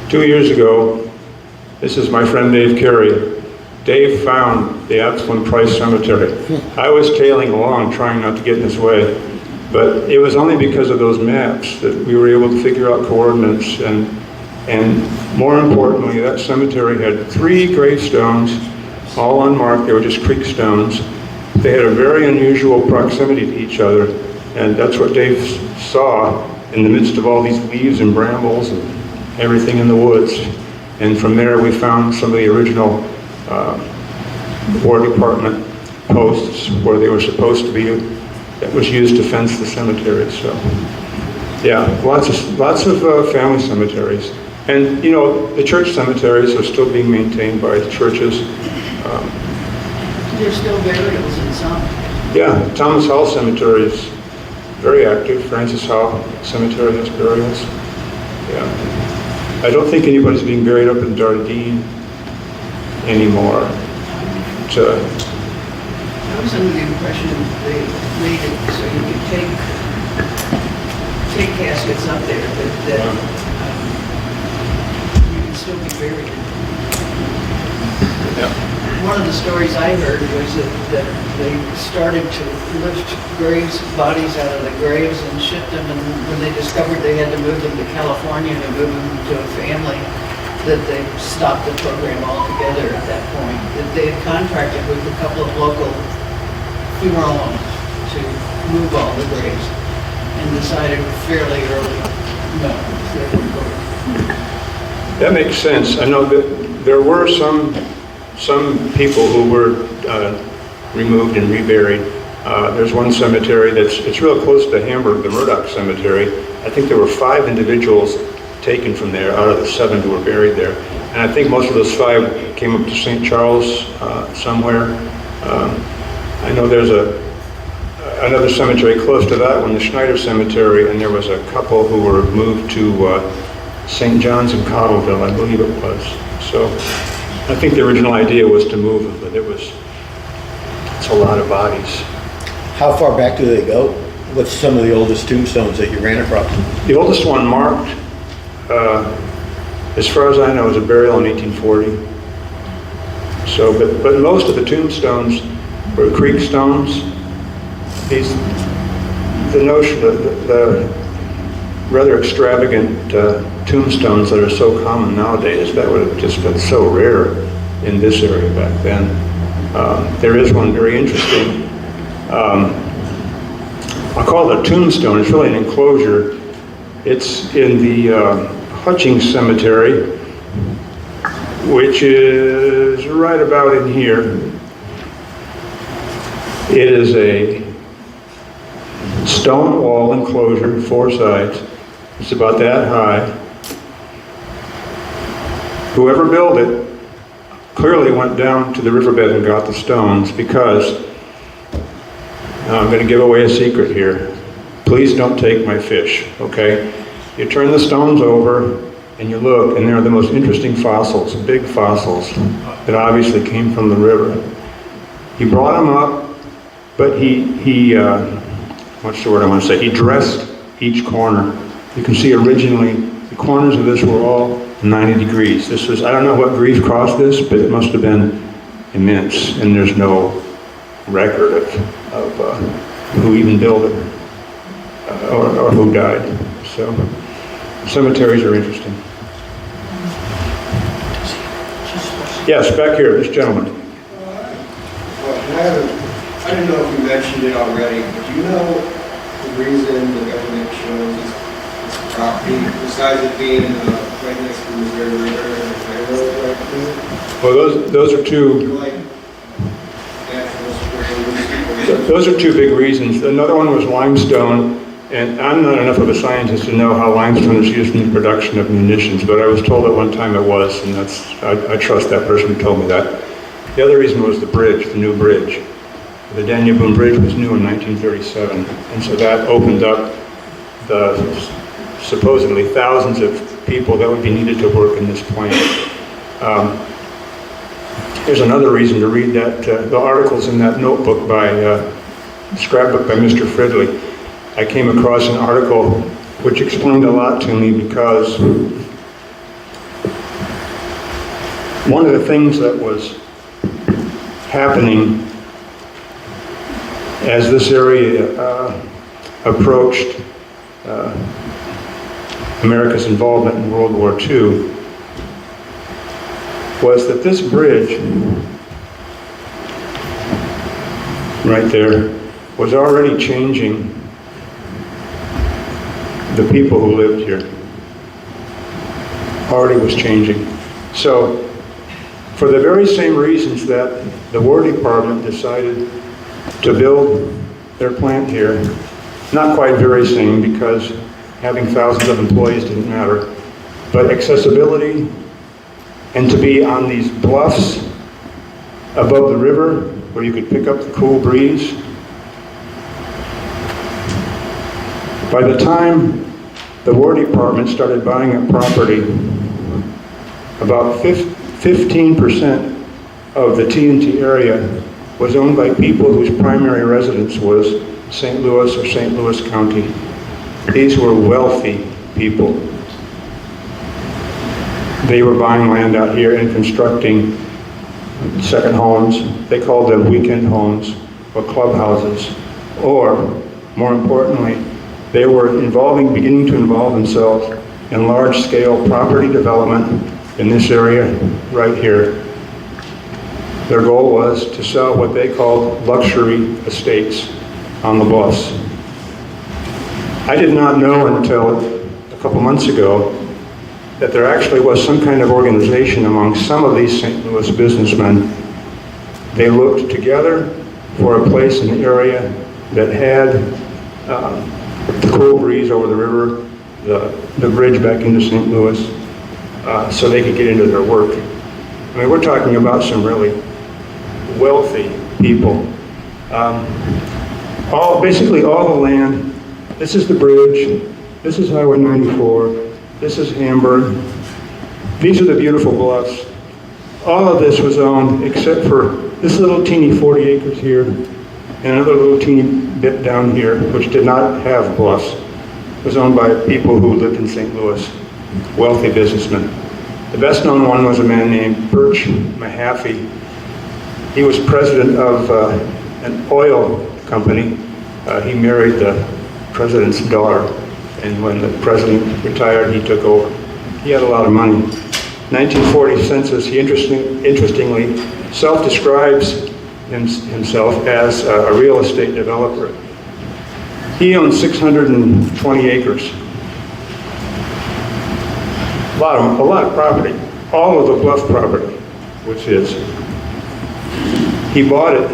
S3: 2 years ago, this is my friend Dave Carey. Dave found the Absalom Price Cemetery. I was tailing along, trying not to get in his way, but it was only because of those maps that we were able to figure out coordinates, and more importantly, that cemetery had 3 gravestones, all unmarked. They were just creek stones. They had a very unusual proximity to each other, and that's what Dave saw in the midst of all these leaves and brambles and everything in the woods. And from there, we found some of the original War Department posts where they were supposed to be, that was used to fence the cemetery. So, yeah, lots of family cemeteries. And, you know, the church cemeteries are still being maintained by the churches.
S4: There's still burials in some.
S3: Yeah, Thomas Hall Cemetery is very active. Francis Hall Cemetery has burials. Yeah. I don't think anybody's being buried up in Dardenne anymore.
S4: I was under the impression they made it so you could take caskets up there, that you can still be buried.
S3: Yeah.
S4: One of the stories I heard was that they started to lift bodies out of the graves and ship them, and when they discovered they had to move them to California to move them to a family, that they stopped the program altogether at that point. That they had contracted with a couple of local funeral homes to move all the graves, and decided fairly early, no, they wouldn't go.
S3: That makes sense. I know that there were some people who were removed and reburied. There's one cemetery it's real close to Hamburg, the Murdoch Cemetery. I think there were 5 individuals taken from there out of the 7 who were buried there. And I think most of those 5 came up to St. Charles somewhere. I know there's another cemetery close to that one, the Schneider Cemetery, and there was a couple who were moved to St. John's in Cottleville, I believe it was. So I think the original idea was to move them, but it's a lot of bodies.
S6: How far back do they go? What's some of the oldest tombstones that you ran across?
S3: The oldest one marked, as far as I know, is a burial in 1840. So, but most of the tombstones were creek stones. The notion of the rather extravagant tombstones that are so common nowadays, that would have just been so rare in this area back then. There is one very interesting. I'll call it a tombstone. It's really an enclosure. It's in the Hutchings Cemetery, which is right about in here. It is a stone wall enclosure, 4 sides. It's about that high. Whoever built it clearly went down to the riverbed and got the stones, because I'm going to give away a secret here. Please don't take my fish, okay? You turn the stones over and you look, and they're the most interesting fossils, big fossils that obviously came from the river. He brought them up, but he what's the word I want to say? He dressed each corner. You can see originally the corners of this were all 90 degrees. This was, I don't know what grief caused this, but it must have been immense, and there's no record of who even built it or who died. So cemeteries are interesting. Yes, back here, this gentleman.
S9: I don't know if you mentioned it already, but do you know the reason the government chose this property, besides it being right next to the Missouri River and the railroad right there?
S3: Well, those are two.
S9: Like natural springs.
S3: Those are two big reasons. Another one was limestone, and I'm not enough of a scientist to know how limestone is used in the production of munitions, but I was told at one time it was, and I trust that person who told me that. The other reason was the bridge, the new bridge. The Danube Bridge was new in 1937, and so that opened up the supposedly thousands of people that would be needed to work in this plant. Here's another reason to read that, the articles in that notebook by, scrapbook by Mr. Fridley. I came across an article which explained a lot to me, because one of the things that was happening as this area approached America's involvement in World War II was that this bridge right there was already changing the people who lived here. Already was changing. So for the very same reasons that the War Department decided to build their plant here, not quite very same, because having thousands of employees didn't matter, but accessibility and to be on these bluffs above the river where you could pick up the cool breeze. By the time the War Department started buying up property, about 15% of the TNT area was owned by people whose primary residence was St. Louis or St. Louis County. These were wealthy people. They were buying land out here and constructing second homes. They called them weekend homes or clubhouses. Or, more importantly, they were beginning to involve themselves in large-scale property development in this area right here. Their goal was to sell what they called luxury estates on the bluffs. I did not know until a couple months ago that there actually was some kind of organization among some of these St. Louis businessmen. They looked together for a place in the area that had the cool breeze over the river, the bridge back into St. Louis, so they could get into their work. I mean, we're talking about some really wealthy people. Basically all the land. This is the bridge. This is Highway 94. This is Hamburg. These are the beautiful bluffs. All of this was owned except for this little teeny 40 acres here and another little teeny bit down here, which did not have bluffs. It was owned by people who lived in St. Louis, wealthy businessmen. The best known one was a man named Birch Mahaffey. He was president of an oil company. He married the president's daughter, and when the president retired, he took over. He had a lot of money. 1940 census, he interestingly self-describes himself as a real estate developer. He owns 620 acres. A lot of property. All of the bluff property was his. He bought it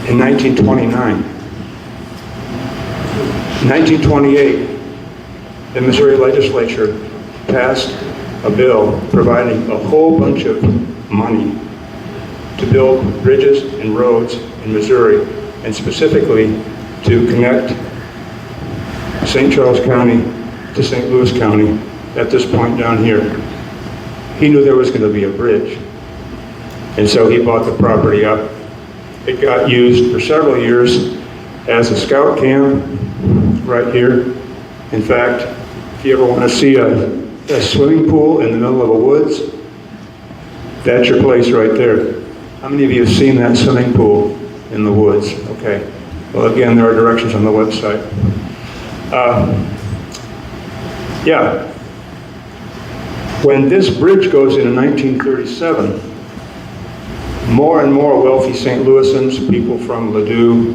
S3: in 1929. In 1928, the Missouri legislature passed a bill providing a whole bunch of money to build bridges and roads in Missouri, and specifically to connect St. Charles County to St. Louis County at this point down here. He knew there was going to be a bridge, and so he bought the property up. It got used for several years as a scout camp right here. In fact, if you ever want to see a swimming pool in the middle of the woods, that's your place right there. How many of you have seen that swimming pool in the woods? Okay. Well, again, there are directions on the website. Yeah. When this bridge goes in 1937, more and more wealthy St. Louisans, people from Ladue,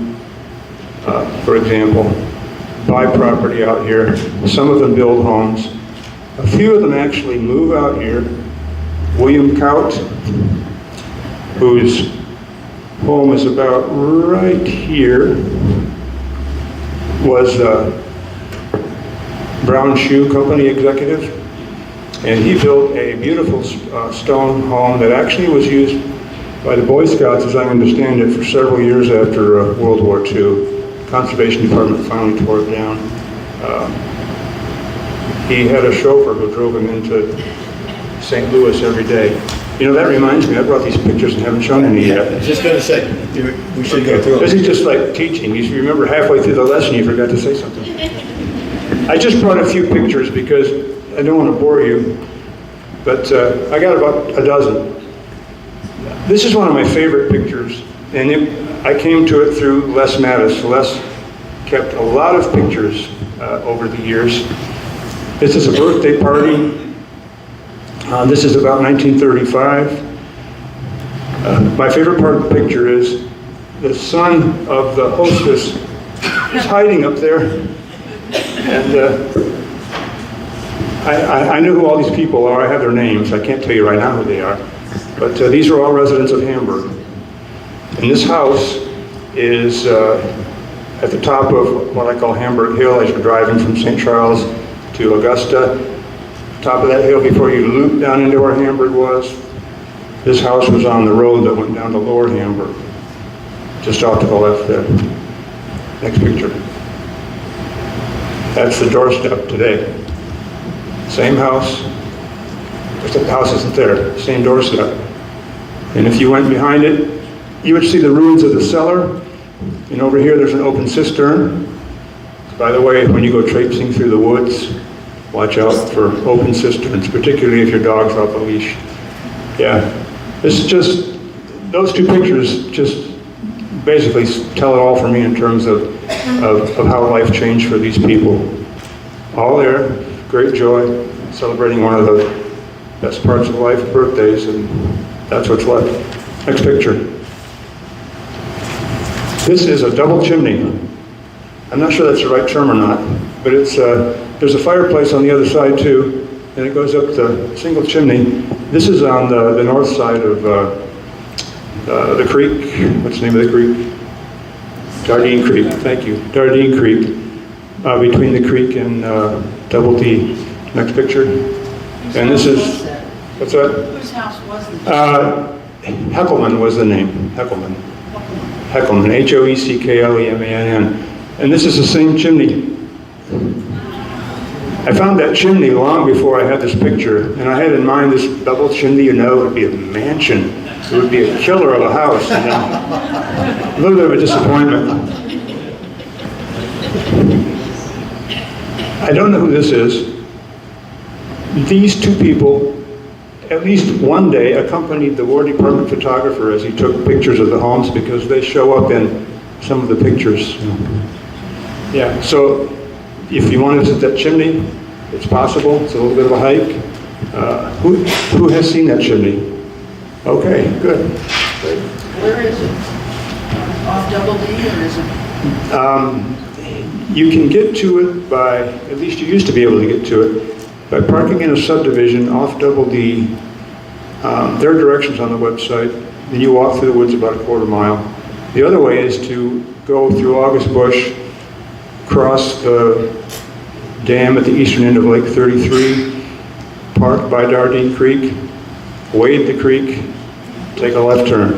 S3: for example, buy property out here. Some of them build homes. A few of them actually move out here. William Kaut, whose home is about right here, was a Brown Shoe Company executive. And he built a beautiful stone home that actually was used by the Boy Scouts, as I understand it, for several years after World War II. Conservation Department finally tore it down. He had a chauffeur who drove him into St. Louis every day. You know, that reminds me, I brought these pictures and haven't shown any yet.
S6: I was just going to say, we should go through
S3: This
S6: it.
S3: is just like teaching. You remember halfway through the lesson you forgot to say something. I just brought a few pictures because I don't want to bore you, but I got about a dozen. This is one of my favorite pictures, and I came to it through Les Mattis. Les kept a lot of pictures over the years. This is a birthday party. This is about 1935. My favorite part of the picture is the son of the hostess is hiding up there. And I know who all these people are. I have their names. I can't tell you right now who they are. But these are all residents of Hamburg. And this house is at the top of what I call Hamburg Hill as you're driving from St. Charles to Augusta. Top of that hill before you loop down into where Hamburg was. This house was on the road that went down to Lower Hamburg. Just off to the left there. Next picture. That's the doorstep today. Same house. Just the house isn't there. Same doorstep. And if you went behind it, you would see the ruins of the cellar. And over here there's an open cistern. By the way, when you go traipsing through the woods, watch out for open cisterns, particularly if your dog's off a leash. Yeah, this is just, those two pictures just basically tell it all for me in terms of how life changed for these people. All there, great joy, celebrating one of the best parts of life, birthdays, and that's what's left. Next picture. This is a double chimney. I'm not sure that's the right term or not, but it's there's a fireplace on the other side too, and it goes up the single chimney. This is on the north side of the creek. What's the name of the creek? Dardine Creek. Thank you. Dardine Creek, between the creek and Double D. Next picture. And this is, what's that?
S4: Whose house was it?
S3: Heckelman was the name. Heckelman. Heckelman. H-O-E-C-K-L-E-M-A-N-N. And this is the same chimney. I found that chimney long before I had this picture, and I had in mind this double chimney, you know, it would be a mansion. It would be a killer of a house. And a little bit of a disappointment. I don't know who this is. These two people, at least one day, accompanied the War Department photographer as he took pictures of the homes because they show up in some of the pictures. Yeah, so if you want to visit that chimney, it's possible. It's a little bit of a hike. Who has seen that chimney? Okay, good.
S4: Where is it? Off Double D, or is it?
S3: You can get to it by, at least you used to be able to get to it, by parking in a subdivision off Double D. There are directions on the website. Then you walk through the woods about a quarter mile. The other way is to go through August Bush, cross the dam at the eastern end of Lake 33, park by Dardine Creek, wade the creek, take a left turn.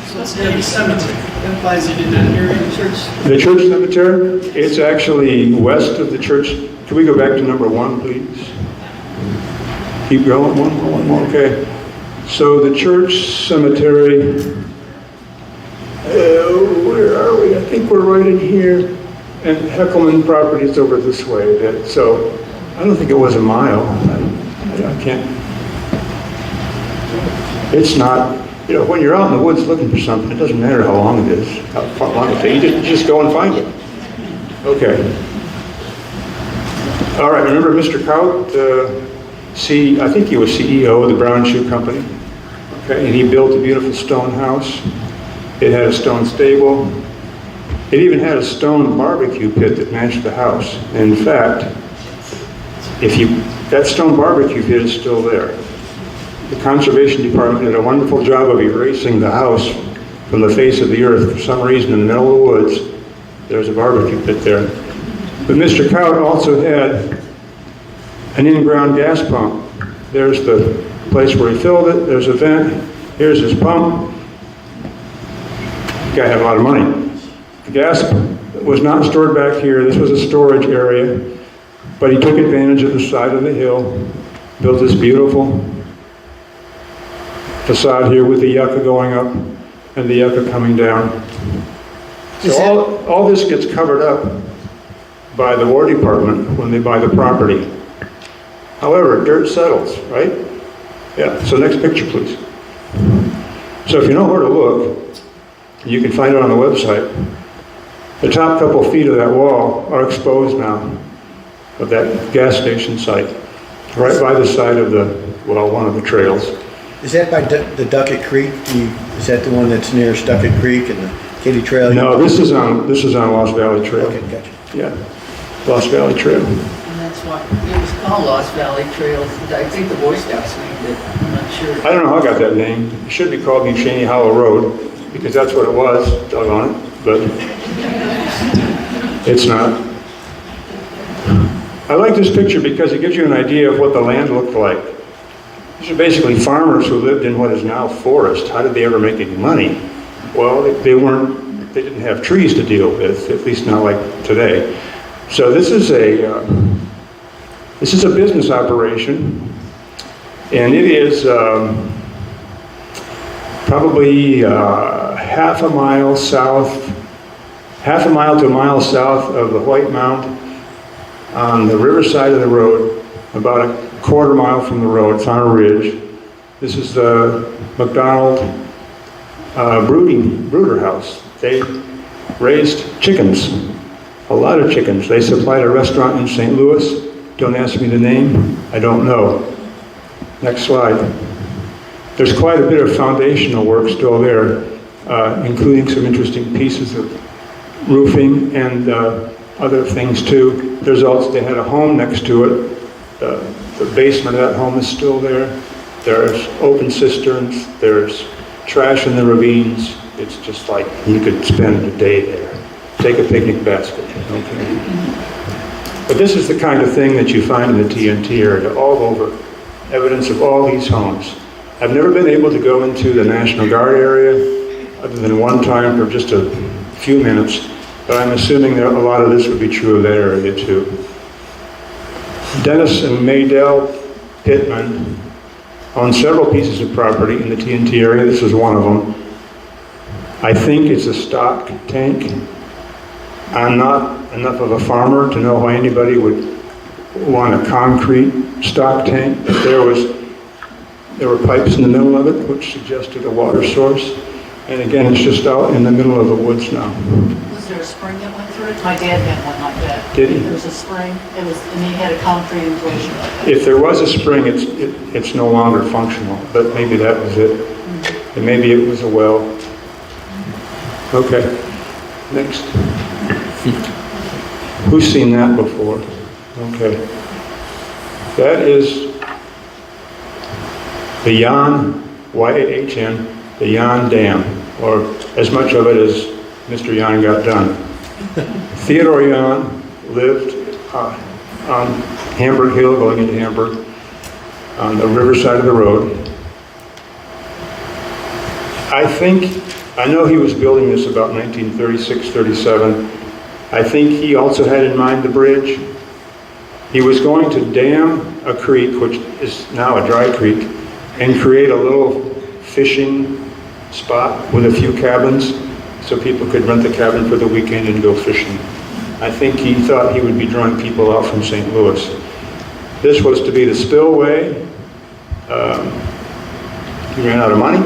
S8: So it's near the cemetery.
S4: Implies
S8: Is it in that area?
S4: church.
S3: The church cemetery, it's actually west of the church. Can we go back to number 1, please? Keep going, one more, okay. So the church cemetery, where are we? I think we're right in here. And Heckelman property is over this way a bit. So I don't think it was a mile. I can't. It's not, you know, when you're out in the woods looking for something, it doesn't matter how long it is, how long it takes. You just go and find it. Okay. All right, remember Mr. Kaut? I think he was CEO of the Brown Shoe Company. Okay, and he built a beautiful stone house. It had a stone stable. It even had a stone barbecue pit that matched the house. And in fact, that stone barbecue pit is still there. The Conservation Department did a wonderful job of erasing the house from the face of the earth. For some reason, in the middle of the woods, there's a barbecue pit there. But Mr. Kaut also had an in-ground gas pump. There's the place where he filled it. There's a vent. Here's his pump. The guy had a lot of money. The gas was not stored back here. This was a storage area. But he took advantage of the side of the hill, built this beautiful facade here with the yucca going up and the yucca coming down. So all this gets covered up by the War Department when they buy the property. However, dirt settles, right? Yeah, so next picture, please. So if you know where to look, you can find it on the website. The top couple feet of that wall are exposed now of that gas station site, right by the side of one of the trails.
S6: Is that by the Duckett Creek? Is that the one that's near Duckett Creek and the Katy Trail?
S3: No, this is on Lost Valley Trail.
S6: Okay, gotcha.
S3: Yeah, Lost Valley Trail.
S4: And that's why it was called Lost Valley Trail. I think the Boy Scouts named it. I'm not sure.
S3: I don't know how I got that name. It should be called Mushaney Hollow Road because that's what it was, doggone it, but it's not. I like this picture because it gives you an idea of what the land looked like. These are basically farmers who lived in what is now forest. How did they ever make any money? Well, they didn't have trees to deal with, at least not like today. So this is a business operation, and it is probably half a mile to a mile south of the White Mound on the riverside of the road, about a quarter mile from the road. It's on a ridge. This is the McDonald brooder house. They raised chickens, a lot of chickens. They supplied a restaurant in St. Louis. Don't ask me the name, I don't know. Next slide. There's quite a bit of foundational work still there, including some interesting pieces of roofing and other things too. There's also, they had a home next to it. The basement of that home is still there. There's open cisterns. There's trash in the ravines. It's just like you could spend a day there. Take a picnic basket. Okay. But this is the kind of thing that you find in the TNT area all over. Evidence of all these homes. I've never been able to go into the National Guard area other than one time for just a few minutes, but I'm assuming that a lot of this would be true of that area too. Dennis and Maydell Pittman own several pieces of property in the TNT area. This is one of them. I think it's a stock tank. I'm not enough of a farmer to know why anybody would want a concrete stock tank, but there were pipes in the middle of it, which suggested a water source. And again, it's just out in the middle of the woods now.
S10: Was there a spring that went through it? My dad had one like that.
S3: Did he?
S10: There was a spring, and he had a concrete enclosure like that.
S3: If there was a spring, it's no longer functional, but maybe that was it. And maybe it was a well. Okay, next. Who's seen that before? Okay. That is the Jan, Y-A-H-N, the Jan Dam, or as much of it as Mr. Jan got done. Theodore Jan lived on Hamburg Hill, going into Hamburg, on the riverside of the road. I know he was building this about 1936, 37. I think he also had in mind the bridge. He was going to dam a creek, which is now a dry creek, and create a little fishing spot with a few cabins so people could rent the cabin for the weekend and go fishing. I think he thought he would be drawing people out from St. Louis. This was to be the spillway. He ran out of money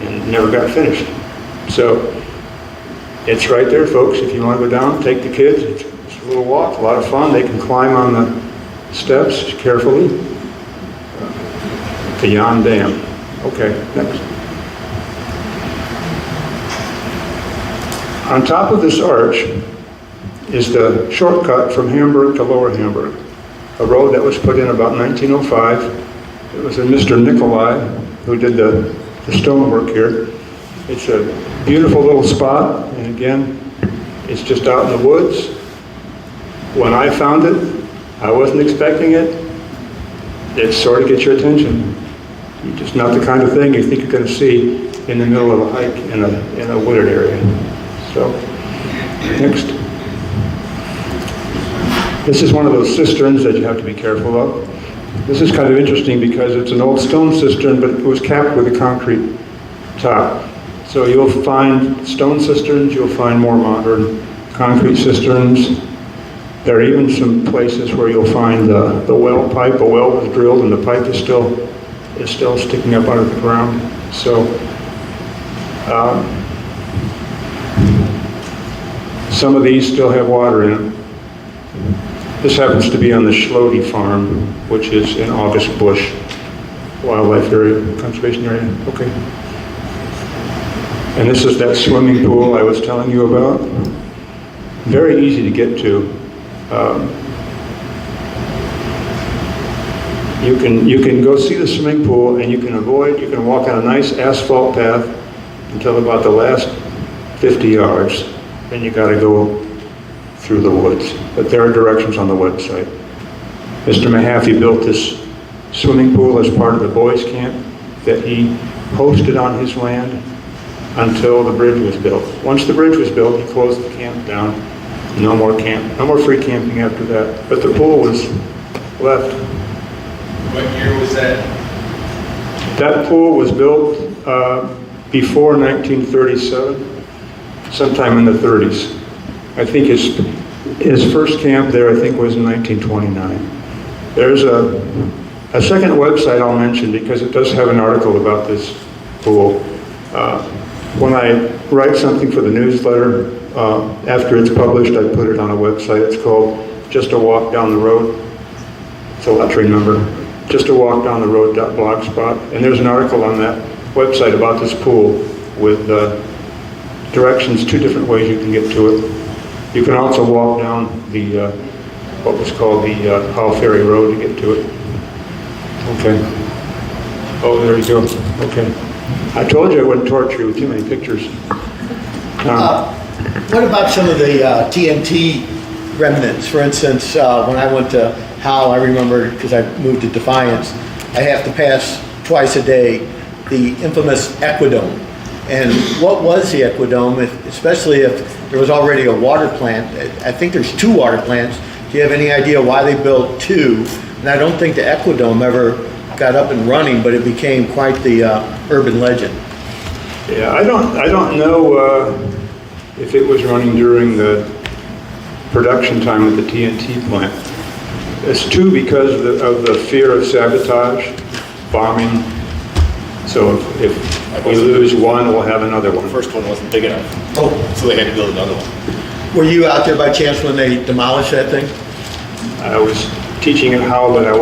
S3: and never got finished. So it's right there, folks. If you want to go down, take the kids. It's a little walk, a lot of fun. They can climb on the steps carefully. The Jan Dam. Okay, next. On top of this arch is the shortcut from Hamburg to Lower Hamburg, a road that was put in about 1905. It was a Mr. Nikolai who did the stonework here. It's a beautiful little spot, and again, it's just out in the woods. When I found it, I wasn't expecting it. It sort of gets your attention. It's just not the kind of thing you think you're going to see in the middle of a hike in a wooded area. So, next. This is one of those cisterns that you have to be careful of. This is kind of interesting because it's an old stone cistern, but it was capped with a concrete top. So you'll find stone cisterns, you'll find more modern concrete cisterns. There are even some places where you'll find the well pipe. A well was drilled and the pipe is still sticking up out of the ground. So some of these still have water in them. This happens to be on the Schlode farm, which is in August Bush Wildlife Area, Conservation Area. Okay. And this is that swimming pool I was telling you about. Very easy to get to. You can go see the swimming pool, and you can walk on a nice asphalt path until about the last 50 yards. Then you got to go through the woods. But there are directions on the website. Mr. Mahaffey built this swimming pool as part of the boys' camp that he hosted on his land until the bridge was built. Once the bridge was built, he closed the camp down. No more free camping after that. But the pool was left.
S11: What year was that?
S3: That pool was built before 1937, sometime in the 30s. I think his first camp there, I think, was in 1929. There's a second website I'll mention because it does have an article about this pool. When I write something for the newsletter, after it's published, I put it on a website. It's called Just a Walk Down the Road. It's a lot to remember. Just a Walk Down the Road.blogspot. And there's an article on that website about this pool with directions, 2 different ways you can get to it. You can also walk down the, what was called the Howell Ferry Road to get to it. Okay. Oh, there you go. Okay. I told you I wouldn't torture you with too many pictures.
S6: What about some of the TNT remnants? For instance, when I went to Howell, I remember, because I moved to Defiance, I have to pass twice a day the infamous Equidome. And what was the Equidome, especially if there was already a water plant? I think there's 2 water plants. Do you have any idea why they built 2? And I don't think the Equidome ever got up and running, but it became quite the urban legend.
S3: Yeah, I don't know if it was running during the production time of the TNT plant. It's 2 because of the fear of sabotage, bombing. So if we lose one, we'll have another one.
S2: The first one wasn't big enough.
S6: Oh.
S2: So they had to build another one.
S6: Were you out there by chance when they demolished that thing?
S3: I was teaching at Howell, but I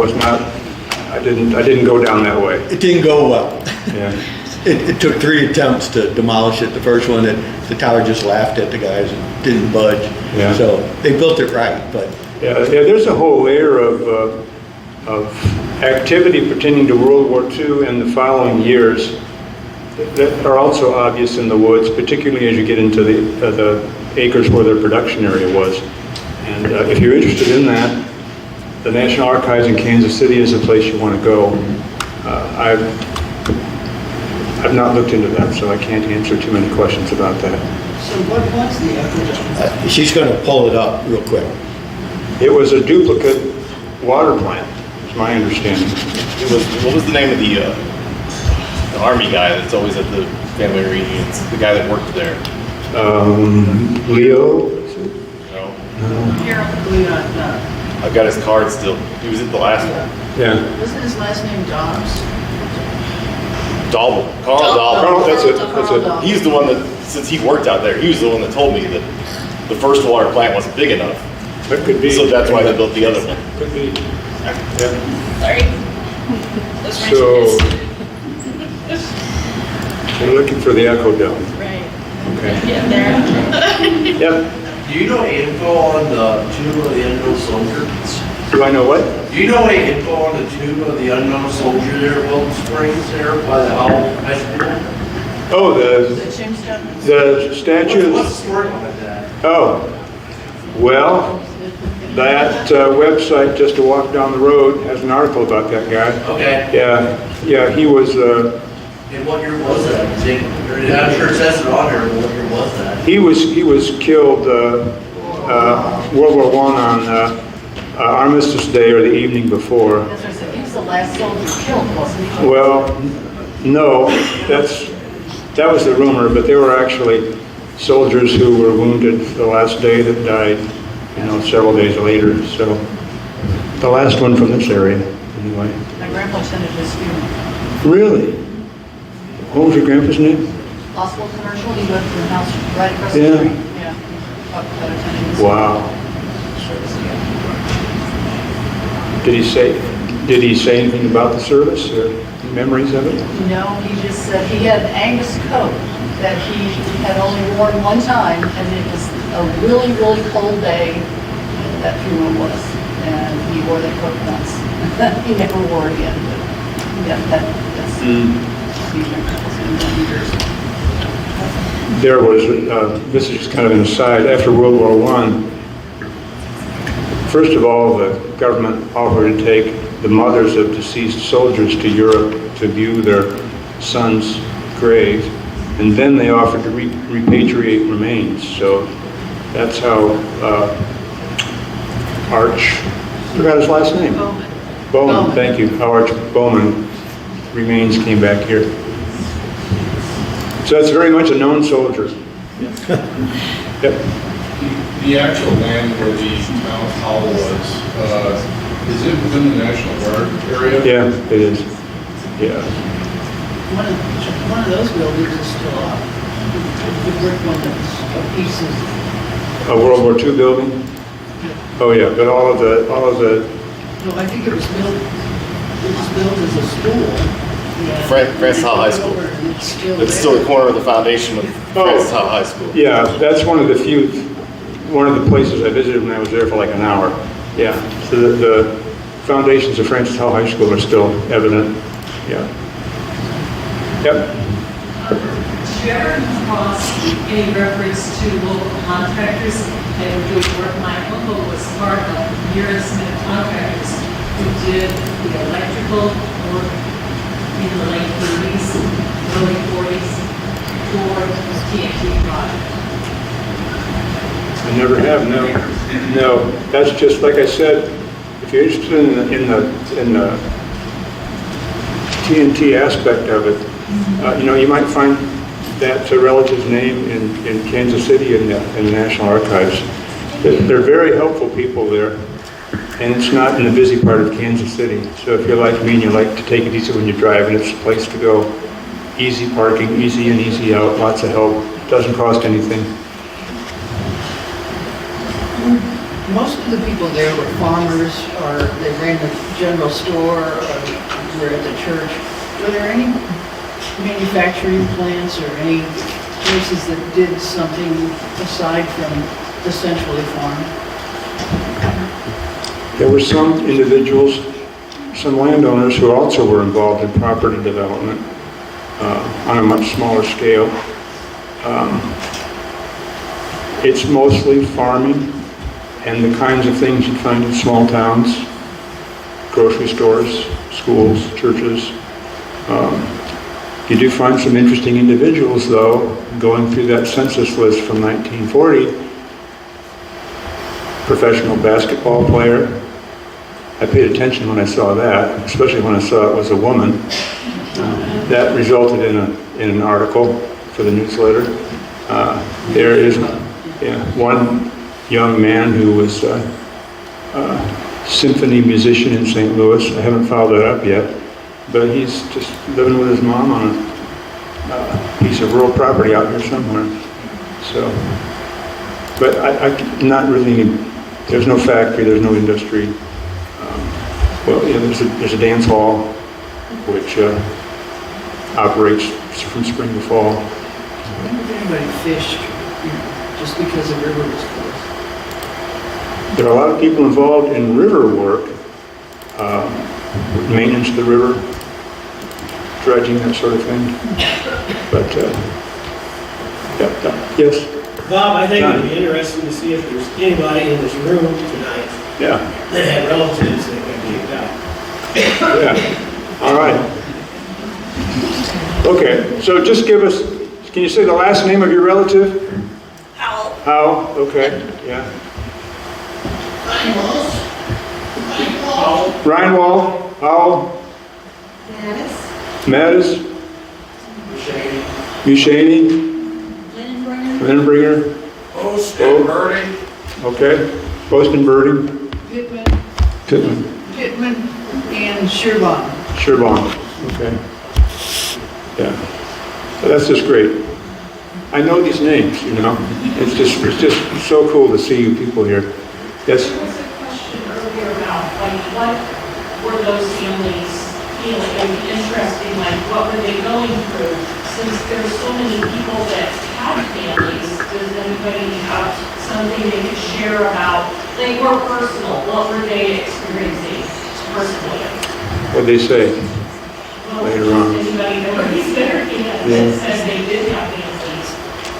S3: didn't go down that way.
S6: It didn't go well.
S3: Yeah.
S6: it took 3 attempts to demolish it. The first one, the tower just laughed at the guys and didn't budge.
S3: Yeah.
S6: So they built it right, but.
S3: Yeah, there's a whole layer of activity pertaining to World War II and the following years that are also obvious in the woods, particularly as you get into the acres where their production area was. And if you're interested in that, the National Archives in Kansas City is a place you want to go. I've not looked into that, so I can't answer too many questions about that.
S4: So what was the aqueduct?
S6: She's going to pull it up real quick.
S3: It was a duplicate water plant, is my understanding.
S2: What was the name of the Army guy that's always at the family reunions? The guy that worked there.
S3: Leo?
S2: No.
S4: No.
S2: I've got his card still. He was at the last one.
S3: Yeah.
S4: Wasn't his last name Dobbs?
S2: Carl Dahl.
S3: Carl, that's it.
S2: He's the one that, since he worked out there, he was the one that told me that the first water plant wasn't big enough.
S3: That could be.
S2: So that's why they built the other one.
S3: Could be. Yeah.
S7: Sorry. Those are my
S3: So,
S7: kids.
S3: you're looking for the Echo Dome.
S7: Right.
S3: Okay.
S7: Yeah, there.
S3: Yep.
S12: Do you know info on the tomb of the unknown soldier?
S3: Do I know what?
S12: Do you know any info on the tomb of the unknown soldier there at Wilton Springs there by the Howell High School?
S3: Oh,
S4: The tombstone?
S3: the statue.
S12: What's the story behind that?
S3: Oh, well, that website just to walk down the road has an article about that guy.
S12: Okay.
S3: Yeah, he was,
S12: And what year was that? I'm sure it says it on there, but what year was that?
S3: he was killed World War I on Armistice Day or the evening before.
S10: He was the last soldier killed, wasn't he?
S3: Well, no, that was the rumor, but there were actually soldiers who were wounded the last day that died, several days later. So the last one from this area, anyway.
S10: My grandpa attended his funeral.
S3: Really? What was your grandpa's name?
S10: Hospital commercial, he lived in the house right across the
S3: Yeah.
S10: street. Yeah. Talked about attending his
S3: Wow.
S10: service, yeah.
S3: Did he say anything about the service or memories of it?
S10: No, he just said he had an Angus coat that he had only worn one time, and it was a really, really cold day that funeral was, and he wore that coat once. He never wore it again, but yeah, that's
S3: There was, this is just kind of an aside, after World War I, first of all, the government offered to take the mothers of deceased soldiers to Europe to view their sons' graves, and then they offered to repatriate remains. So that's how forgot his last name. Bowman, thank you. How Arch Bowman remains came back here. So that's very much a known soldier. Yep.
S11: The actual land where the Mount Howell was, is it within the National Guard area?
S3: Yeah, it is. Yeah.
S4: One of those buildings is still up. The brick one that's pieces.
S3: A World War II building? Oh yeah, but all of the,
S4: No, I think it was built as a school. Yeah.
S2: Francis Howell High School. It's still the corner of the foundation of Francis Howell High School.
S3: yeah, that's one of the places I visited when I was there for like an hour. Yeah, so the foundations of Francis Howell High School are still evident. Yeah. Yep.
S7: Did you ever come across any reference to local contractors that were doing work? My uncle was part of Smith contractors who did the electrical work in the late 30s, early 40s for the TNT project.
S3: I never have, no. No, that's just, like I said, if you're interested in the TNT aspect of it, you might find that relative's name in Kansas City in the National Archives. They're very helpful people there, and it's not in the busy part of Kansas City. So if you're like me and you like to take it easy when you're driving, it's a place to go. Easy parking, easy in, easy out, lots of help, doesn't cost anything.
S4: Most of the people there were farmers, or they ran the general store, or were at the church. Were there any manufacturing plants or any places that did something aside from essentially farm?
S3: There were some individuals, some landowners who also were involved in property development on a much smaller scale. It's mostly farming and the kinds of things you find in small towns, grocery stores, schools, churches. You do find some interesting individuals, though, going through that census list from 1940. Professional basketball player. I paid attention when I saw that, especially when I saw it was a woman. That resulted in an article for the newsletter. There is one young man who was a symphony musician in St. Louis. I haven't followed that up yet, but he's just living with his mom on a piece of rural property out here somewhere. So, but not really. There's no factory. There's no industry. Well, yeah, there's a dance hall which operates from spring to fall.
S4: I wonder if anybody fished just because the river was closed.
S3: There are a lot of people involved in river work, maintenance of the river, dredging, that sort of thing. But, yes?
S8: Bob, I think it'd be interesting to see if there's anybody in this room tonight that had relatives that got kicked out.
S3: Yeah. All right. Okay, so just give us, can you say the last name of your relative?
S13: Howell.
S3: Howell, okay, yeah. Reinwald, Howell. Mattis. Mushaney. Lindenbringer.
S12: Post and Birding.
S3: Okay. Post and Birding. Pittman.
S4: And Sherbon.
S3: Sherbon, okay. Yeah, so that's just great. I know these names, you know. It's just so cool to see you people here. Yes?
S7: There was a question earlier about, like, what were those families feeling? It would be interesting, like, what were they going through? Since there's so many people that have families, does anybody have something they could share about, like, more personal? What were they experiencing personally?
S3: What'd they say later on?
S7: Anybody know who's there, that says they did have families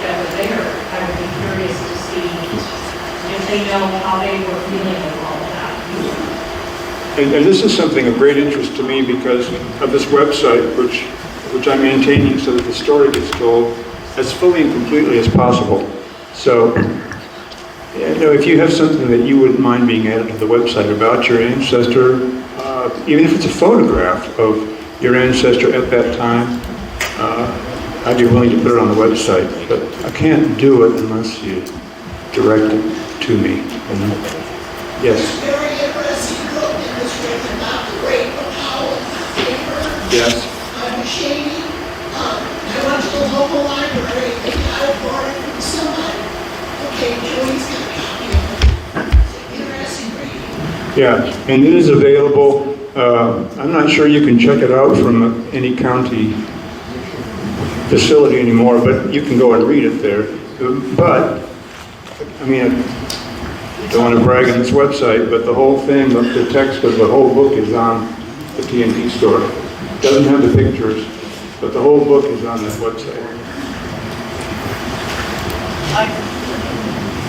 S7: that were there? I would be curious to see if they know how they were feeling with all of that.
S3: And this is something of great interest to me because of this website, which I'm maintaining so that the story gets told as fully and completely as possible. So, you know, if you have something that you wouldn't mind being added to the website about your ancestor, even if it's a photograph of your ancestor at that time, I'd be willing to put it on the website. But I can't do it unless you direct it to me. You know? Yes.
S13: Very interesting book in this written about the rape of Howell and Toonerville.
S3: Yes.
S13: Shady. I went to the local library and got a border from somebody. Okay, Joey's got a copy of it. It's an interesting reading.
S3: Yeah, and it is available. I'm not sure you can check it out from any county facility anymore, but you can go and read it there. But, I mean, I don't want to brag on this website, but the whole thing, the text of the whole book is on the TNT store. It doesn't have the pictures, but the whole book is on that website.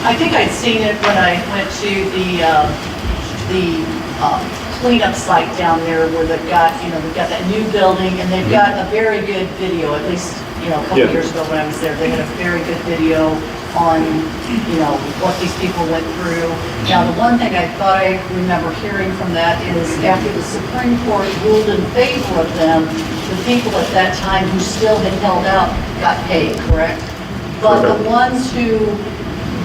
S10: I think I'd seen it when I went to the cleanup site down there where they've got that new building, and they've got a very good video, at least, a couple years ago when I was there, they had a very good video on, what these people went through. Now, the one thing I thought I remember hearing from that is after the Supreme Court ruled in favor of them, the people at that time who still had held out got paid, correct? But the ones who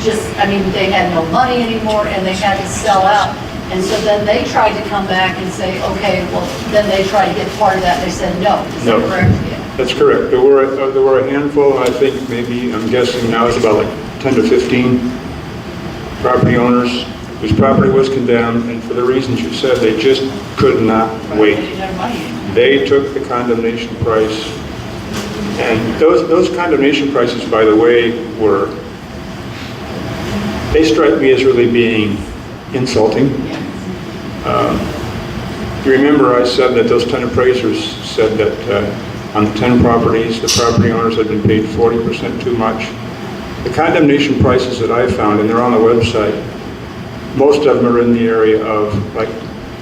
S10: they had no money anymore and they had to sell out. And so then they tried to come back and say, okay, well, then they tried to get part of that, and they said no. Is that correct? Yeah.
S3: That's correct. There were a handful, I think maybe, I'm guessing now it's about like 10 to 15 property owners whose property was condemned, and for the reasons you said, they just could not wait.
S10: They didn't have money.
S3: They took the condemnation price And those condemnation prices, by the way, they strike me as really being insulting. You remember I said that those 10 appraisers said that on the 10 properties, the property owners had been paid 40% too much. The condemnation prices that I found, and they're on the website, most of them are in the area of like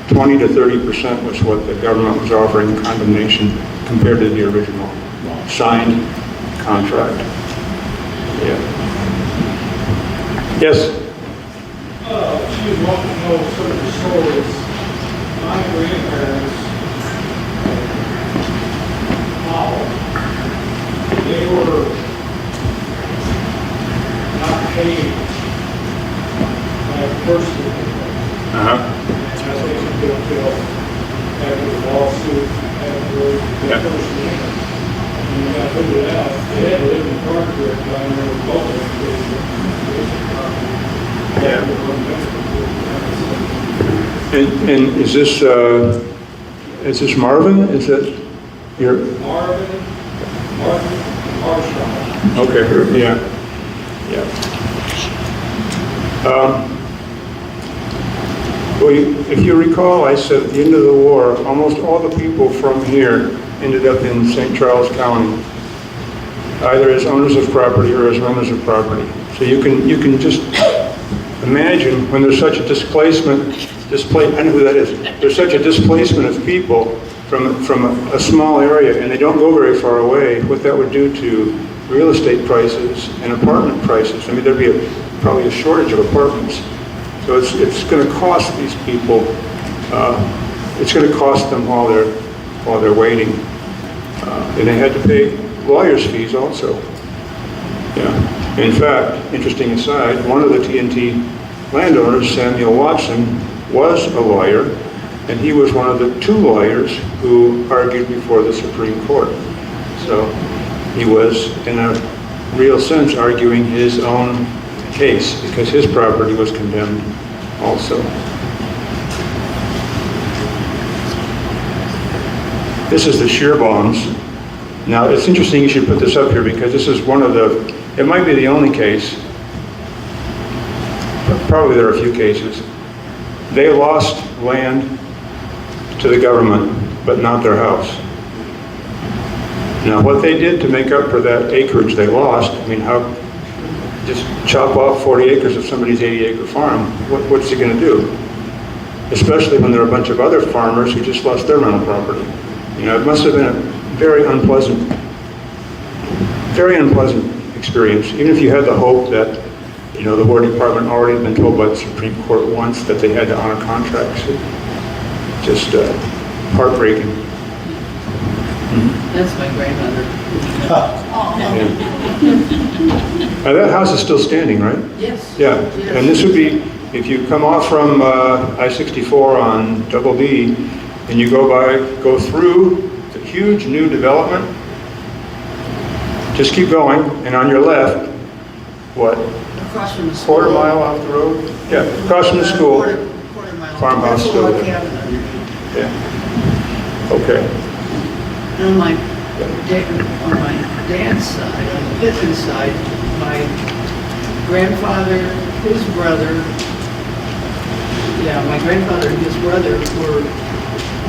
S3: 20 to 30% was what the government was offering in condemnation compared to the original signed contract. Yeah. Yes?
S14: She would want to know sort of the stories. My grandparents, they were not paid by a person. And I think they'll after the lawsuit, after the person and I figured it out. They had to live in Harburg down there with both
S3: And is this Marvin? Is it your
S14: Marvin Marshall?
S3: Okay, yeah. Well, if you recall, I said at the end of the war, almost all the people from here ended up in St. Charles County, either as owners of property or as renters of property. So you can just imagine when there's such a I know who that is. There's such a displacement of people from a small area, and they don't go very far away, what that would do to real estate prices and apartment prices. I mean, there'd be probably a shortage of apartments. So it's going to cost these people, it's going to cost them while they're waiting. And they had to pay lawyers' fees also. Yeah. In fact, interesting aside, one of the TNT landowners, Samuel Watson, was a lawyer, and he was one of the 2 lawyers who argued before the Supreme Court. So he was, in a real sense, arguing his own case because his property was condemned also. This is the Shearbaums. Now, it's interesting you should put this up here because this is one of it might be the only case, but probably there are a few cases. They lost land to the government, but not their house. Now, what they did to make up for that acreage they lost, I mean, just chop off 40 acres of somebody's 80-acre farm, what's he going to do? Especially when there are a bunch of other farmers who just lost their rental property. You know, it must have been a very unpleasant experience, even if you had the hope that, you know, the War Department already had been told by the Supreme Court once that they had to honor contracts. Just heartbreaking.
S4: That's my grandmother.
S3: Now that house is still standing, right?
S4: Yes.
S3: Yeah, and this would be, if you come off from I-64 on Double D, and you go through the huge new development, just keep going, and on your left, what?
S4: Across from the school.
S3: Quarter mile off the road? Yeah, across from the school.
S4: Quarter mile.
S3: Farmhouse
S4: That's
S3: still
S4: Walter
S3: there.
S4: Kamphoefner.
S3: Yeah. Okay.
S4: And on my dad's side, on the Pittman side, my grandfather, his brother, my grandfather and his brother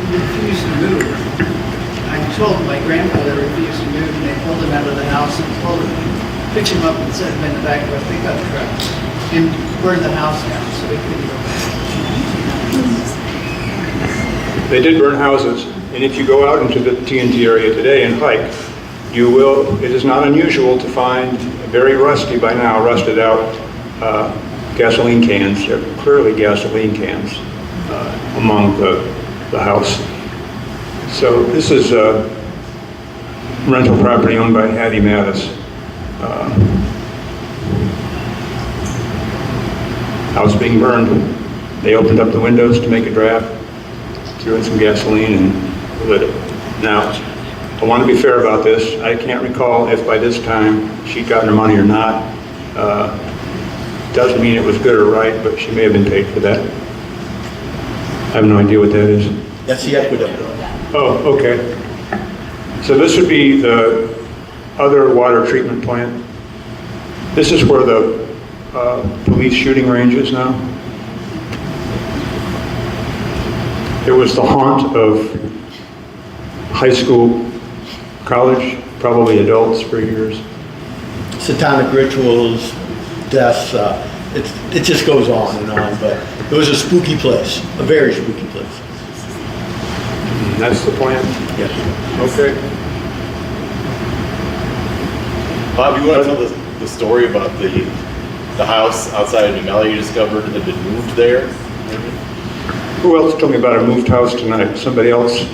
S4: refused to move. I'm told my grandfather refused to move, and they pulled him out of the house and picked him up and set him in the back of a pickup truck and burned the house down so he couldn't go back.
S3: They did burn houses, and if you go out into the TNT area today and hike, it is not unusual to find very rusty by now, rusted out gasoline cans. They're clearly gasoline cans among the house. So this is a rental property owned by Hattie Mattis. House being burned. They opened up the windows to make a draft, threw in some gasoline and lit it. Now, I want to be fair about this. I can't recall if by this time she'd gotten her money or not. Doesn't mean it was good or right, but she may have been paid for that. I have no idea what that is.
S6: That's the aqueduct.
S3: Oh, okay. So this would be the other water treatment plant. This is where the police shooting range is now. It was the haunt of high school, college, probably adults for years.
S6: Satanic rituals, deaths, it just goes on and on, but it was a spooky place, a very spooky place.
S3: That's the plan?
S6: Yes.
S3: Okay.
S2: Bob, you want to tell the story about the house outside of New Melle you discovered that had been moved there?
S3: Who else told me about a moved house tonight? Somebody else?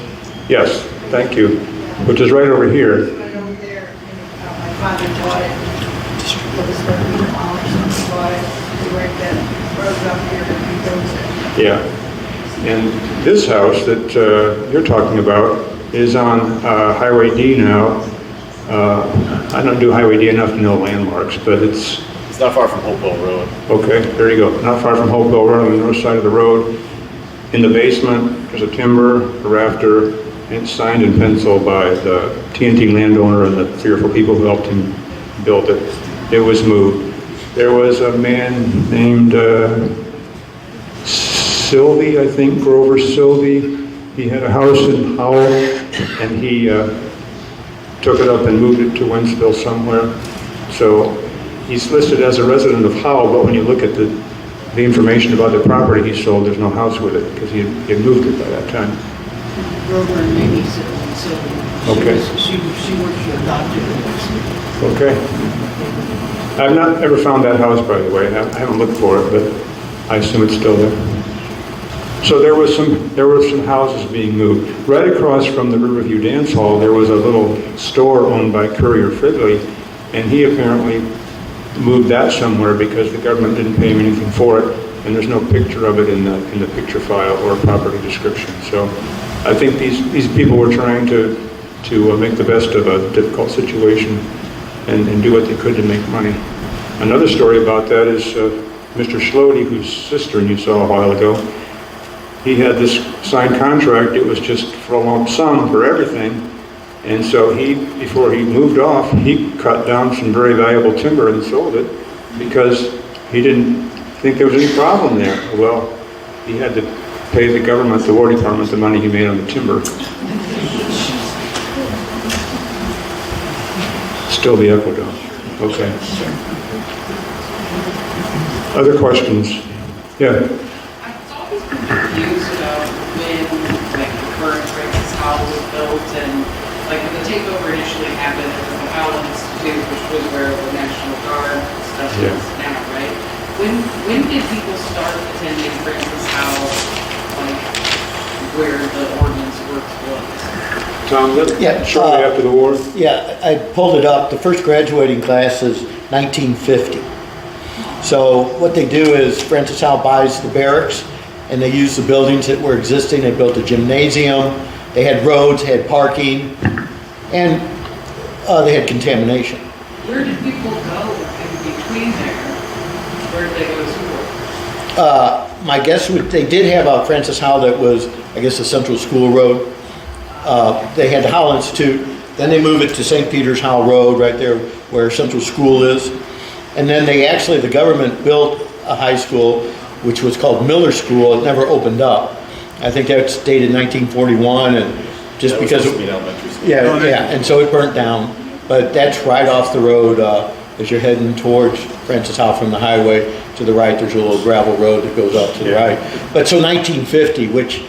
S3: Yes, thank you. Which is right over here.
S10: Right over there, and my father bought it. It was going to be demolished, and he bought it. He right that road up here and he built it.
S3: Yeah. And this house that you're talking about is on Highway D now. I don't do Highway D enough to know landmarks, but it's
S2: not far from Hopewell Road.
S3: Okay, there you go. Not far from Hopewell Road on the north side of the road. In the basement, there's a timber, a rafter, and it's signed in pencil by the TNT landowner and the 3 or 4 people who helped him build it. It was moved. There was a man named Sylvie, I think, Grover Sylvie. He had a house in Howell, and he took it up and moved it to Wentzville somewhere. So he's listed as a resident of Howell, but when you look at the information about the property he sold, there's no house with it because he had moved it by that time.
S4: Grover and Mamie Sylvie.
S3: Okay.
S4: She worked for a doctor.
S3: Okay. I've not ever found that house, by the way. I haven't looked for it, but I assume it's still there. So there were some houses being moved. Right across from the Riverview Dance Hall, there was a little store owned by Courier Fridley, and he apparently moved that somewhere because the government didn't pay him anything for it, and there's no picture of it in the picture file or property description. So I think these people were trying to make the best of a difficult situation and do what they could to make money. Another story about that is Mr. Schlode, whose sister you saw a while ago. He had this signed contract. It was just for a lump sum for everything. And so before he moved off, he cut down some very valuable timber and sold it because he didn't think there was any problem there. Well, he had to pay the government, the War Department, the money he made on the timber. Still the echo dome. Okay. Other questions? Yeah.
S7: I've always been confused about when, like, the current Francis Howell was built, and like when the takeover initially happened, there was the Howell Institute, which was where the National Guard stuff is now, right? When did people start attending Francis Howell, like where the ordnance works was?
S3: Tom, shortly after the war?
S6: Yeah, I pulled it up. The first graduating class is 1950. So what they do is Francis Howell buys the barracks, and they use the buildings that were existing. They built a gymnasium, they had roads, had parking, and they had contamination.
S7: Where did people go in between there? Where did they go to school?
S6: My guess would, they did have a Francis Howell that was, I guess, the Central School Road. They had the Howell Institute, then they moved it to St. Peter's Howell Road, right there where Central School is. And then the government built a high school, which was called Miller School. It never opened up. I think that's dated 1941, and just because it,
S2: elementary school.
S6: yeah, and so it burnt down. But that's right off the road as you're heading towards Francis Howell from the highway. To the right, there's a little gravel road that goes up to the right. But so 1950, which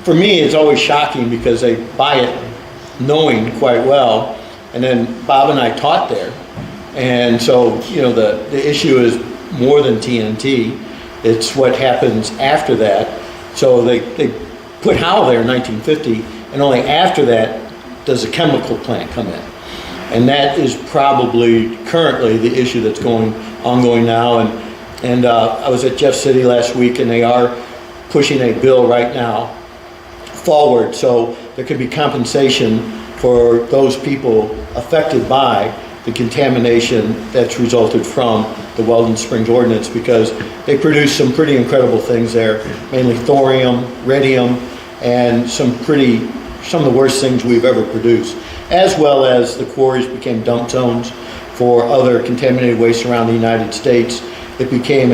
S6: for me is always shocking because they buy it knowing quite well. And then Bob and I taught there. And so, you know, the issue is more than TNT. It's what happens after that. So they put Howell there in 1950, and only after that does a chemical plant come in. And that is probably currently the issue that's ongoing now. And I was at Jeff City last week, and they are pushing a bill right now forward, so there could be compensation for those people affected by the contamination that's resulted from the Weldon Springs Ordinance, because they produce some pretty incredible things there, mainly thorium, radium, and some pretty some of the worst things we've ever produced, as well as the quarries became dump zones for other contaminated waste around the United States. It became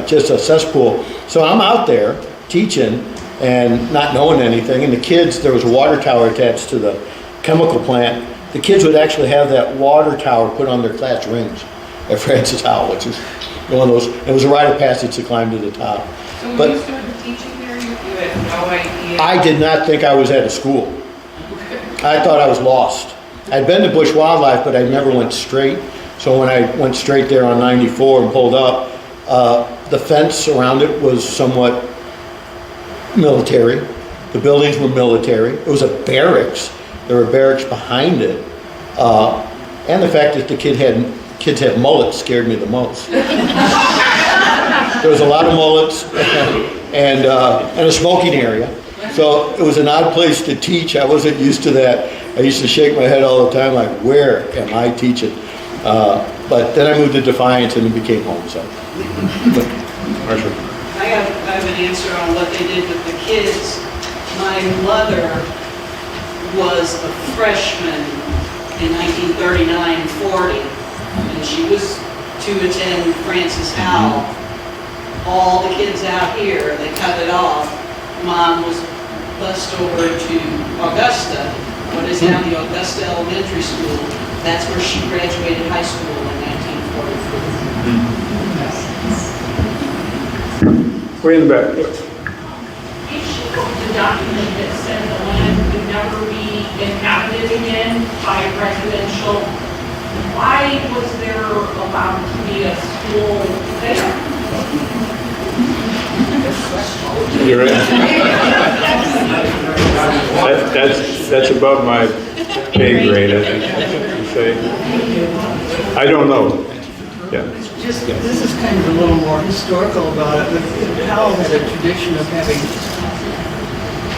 S6: just a cesspool. So I'm out there teaching and not knowing anything, and the kids, there was a water tower attached to the chemical plant. The kids would actually have that water tower put on their class rings at Francis Howell, which is one of those, it was a rite of passage to climb to the top.
S7: So when
S6: But
S7: you started teaching there, you had no idea?
S6: I did not think I was at a school. I thought I was lost. I'd been to Bush Wildlife, but I never went straight. So when I went straight there on 94 and pulled up, the fence around it was somewhat military. The buildings were military. It was a barracks. There were barracks behind it. And the fact that the kids had mullets scared me the most. There was a lot of mullets and a smoking area. So it was an odd place to teach. I wasn't used to that. I used to shake my head all the time like, where am I teaching? But then I moved to Defiance and it became home. So.
S3: Marshall.
S4: I have an answer on what they did with the kids. My mother was a freshman in 1939-40, and she was to attend Francis Howell. All the kids out here, they cut it off. Mom was bused over to Augusta, what is now the Augusta Elementary School. That's where she graduated high school in 1943.
S3: Way in the back.
S7: If she wrote the document that said the land would never be inhabited again by residential, why was there allowed to be a school there?
S3: You're right. That's above my pay grade, I think you say. I don't know. Yeah.
S4: Just, this is kind of a little more historical about it, but Howell had a tradition of having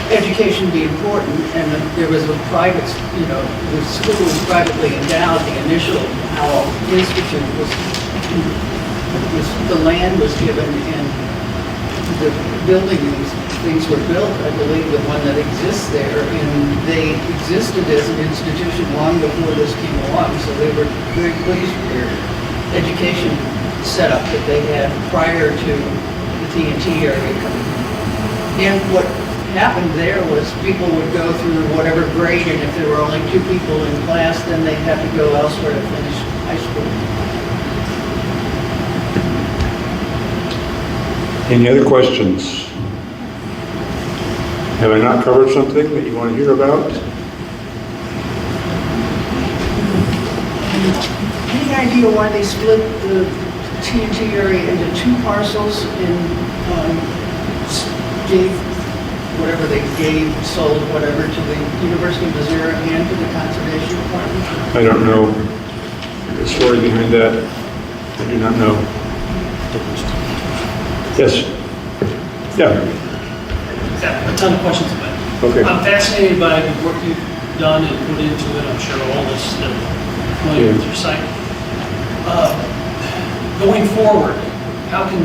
S4: education be important, and there was a private, the school was privately endowed. The initial Howell Institute was the land was given, and the building, things were built, I believe, the one that exists there, and they existed as an institution long before this came along, so they were very pleased with their education setup that they had prior to the TNT area coming. And what happened there was people would go through whatever grade, and if there were only 2 people in class, then they'd have to go elsewhere to finish high school.
S3: Any other questions? Have I not covered something that you want to hear about?
S4: Any idea why they split the TNT area into 2 parcels and gave whatever they gave, sold whatever to the University of Missouri and to the Conservation Department?
S3: I don't know the story behind that. I do not know. Yes. Yeah.
S8: Got a ton of questions about it.
S3: Okay.
S8: I'm fascinated by the work you've done and put into it. I'm sure all this familiar with your site. Going forward, how can,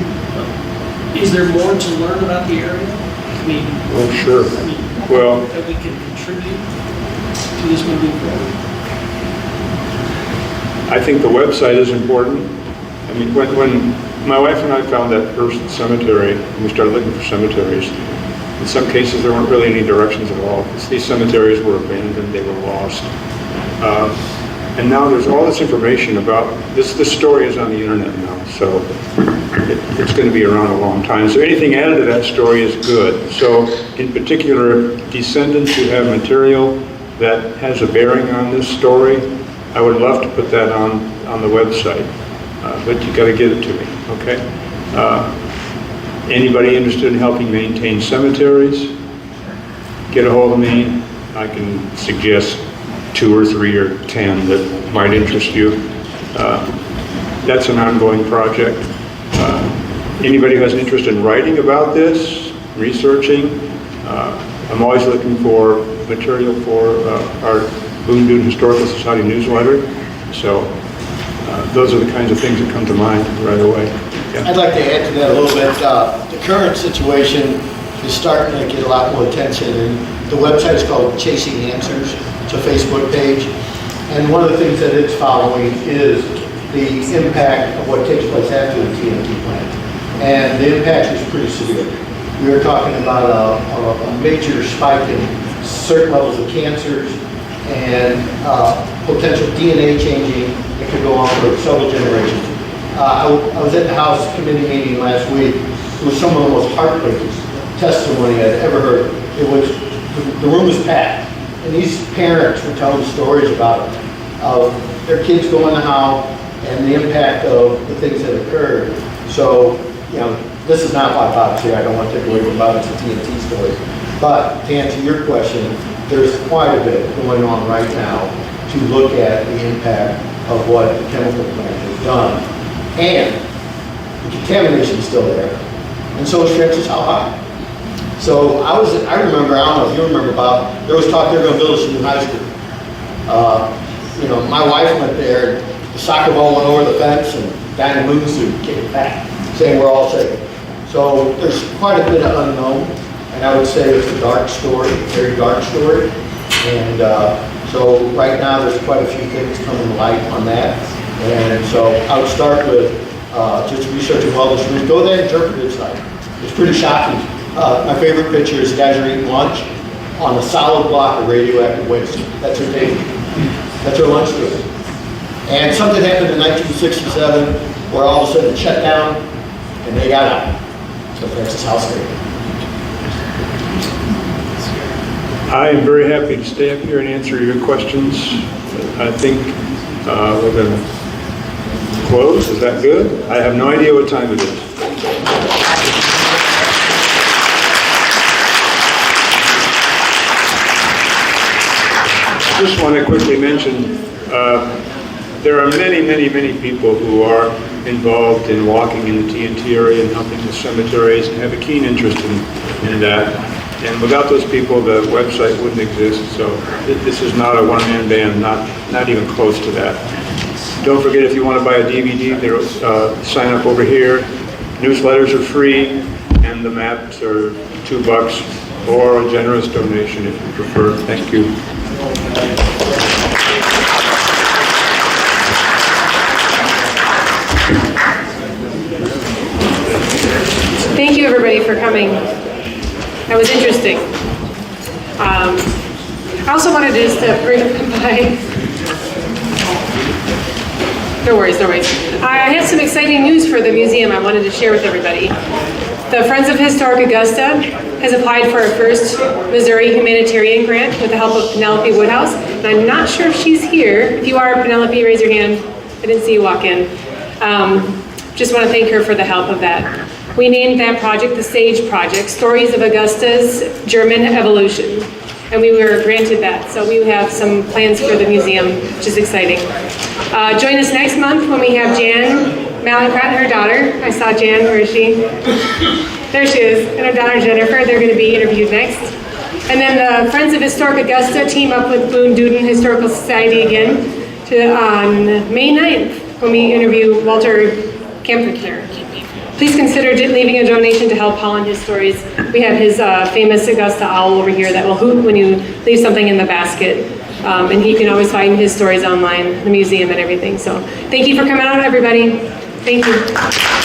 S8: is there more to learn about the area? I mean,
S3: Well, sure. Well,
S8: that we can contribute to this moving forward?
S3: I think the website is important. I mean, when my wife and I found that first cemetery, and we started looking for cemeteries, in some cases there weren't really any directions at all. These cemeteries were abandoned, they were lost. And now there's all this information about, this story is on the internet now, so it's going to be around a long time. So anything added to that story is good. So in particular, descendants who have material that has a bearing on this story, I would love to put that on the website, but you got to get it to me, okay? Anybody interested in helping maintain cemeteries, get a hold of me. I can suggest 2 or 3 or 10 that might interest you. That's an ongoing project. Anybody who has an interest in writing about this, researching, I'm always looking for material for our Boone Duden Historical Society newsletter. So those are the kinds of things that come to mind right away. Yeah.
S6: I'd like to add to that a little bit. The current situation is starting to get a lot more attention, and The website is called Chasing Answers. It's a Facebook page. And one of the things that it's following is the impact of what takes place after the TNT plant. And the impact is pretty severe. We are talking about a major spike in certain levels of cancers and potential DNA changing that could go on for several generations. I was at the House committee meeting last week. It was some of the most heartbreaking testimony I'd ever heard. It was, the room was packed, and these parents were telling stories about their kids going to how and the impact of the things that occurred. So, you know, this is not why Bob's here. I don't want to take away from Bob's TNT story. But to answer your question, there's quite a bit going on right now to look at the impact of what the chemical plant has done. And the contamination is still there. And so is Francis How High. So I remember, I don't know if you remember, Bob, there was talk they were going to build us a new high school. You know, my wife went there, the soccer ball went over the fence, and Dinah Moonsuit came back, saying we're all safe. So there's quite a bit of unknown, and I would say it's a dark story, a very dark story. And so right now there's quite a few things coming to light on that. And so I would start with just researching all this news. Go to that interpretive site. It's pretty shocking. My favorite picture is guys are eating lunch on a solid block of radioactive waste. That's their table. That's their lunch table. And something happened in 1967 where all of a sudden it shut down and they got out. So Francis House State.
S3: I am very happy to stay up here and answer your questions. I think we're going to close. Is that good? I have no idea what time it is. Just want to quickly mention, there are many people who are involved in walking in the TNT area and helping the cemeteries and have a keen interest in that. And without those people, the website wouldn't exist. So this is not a one-man band, not even close to that. Don't forget, if you want to buy a DVD, sign up over here. Newsletters are free, and the maps are $2 or a generous donation if you prefer. Thank you.
S1: Thank you, everybody, for coming. That was interesting. I also wanted to just bring by. No worries. I have some exciting news for the museum I wanted to share with everybody. The Friends of Historic Augusta has applied for a first Missouri humanitarian grant with the help of Penelope Woodhouse. And I'm not sure if she's here. If you are, Penelope, raise your hand. I didn't see you walk in. Just want to thank her for the help of that. We named that project the SAGE Project, Stories of Augusta's German Evolution. And we were granted that. So we have some plans for the museum, which is exciting. Join us next month when we have Jan Mallinckrodt and her daughter. I saw Jan, where is she? There she is, and her daughter Jennifer. They're going to be interviewed next. And then the Friends of Historic Augusta team up with Boone Duden Historical Society again on May 9th when we interview Walter Kamphoefner. Please consider leaving a donation to help Holland his stories. We have his famous Augusta owl over here that will hoot when you leave something in the basket. And you can always find his stories online, the museum and everything. So thank you for coming out, everybody. Thank you.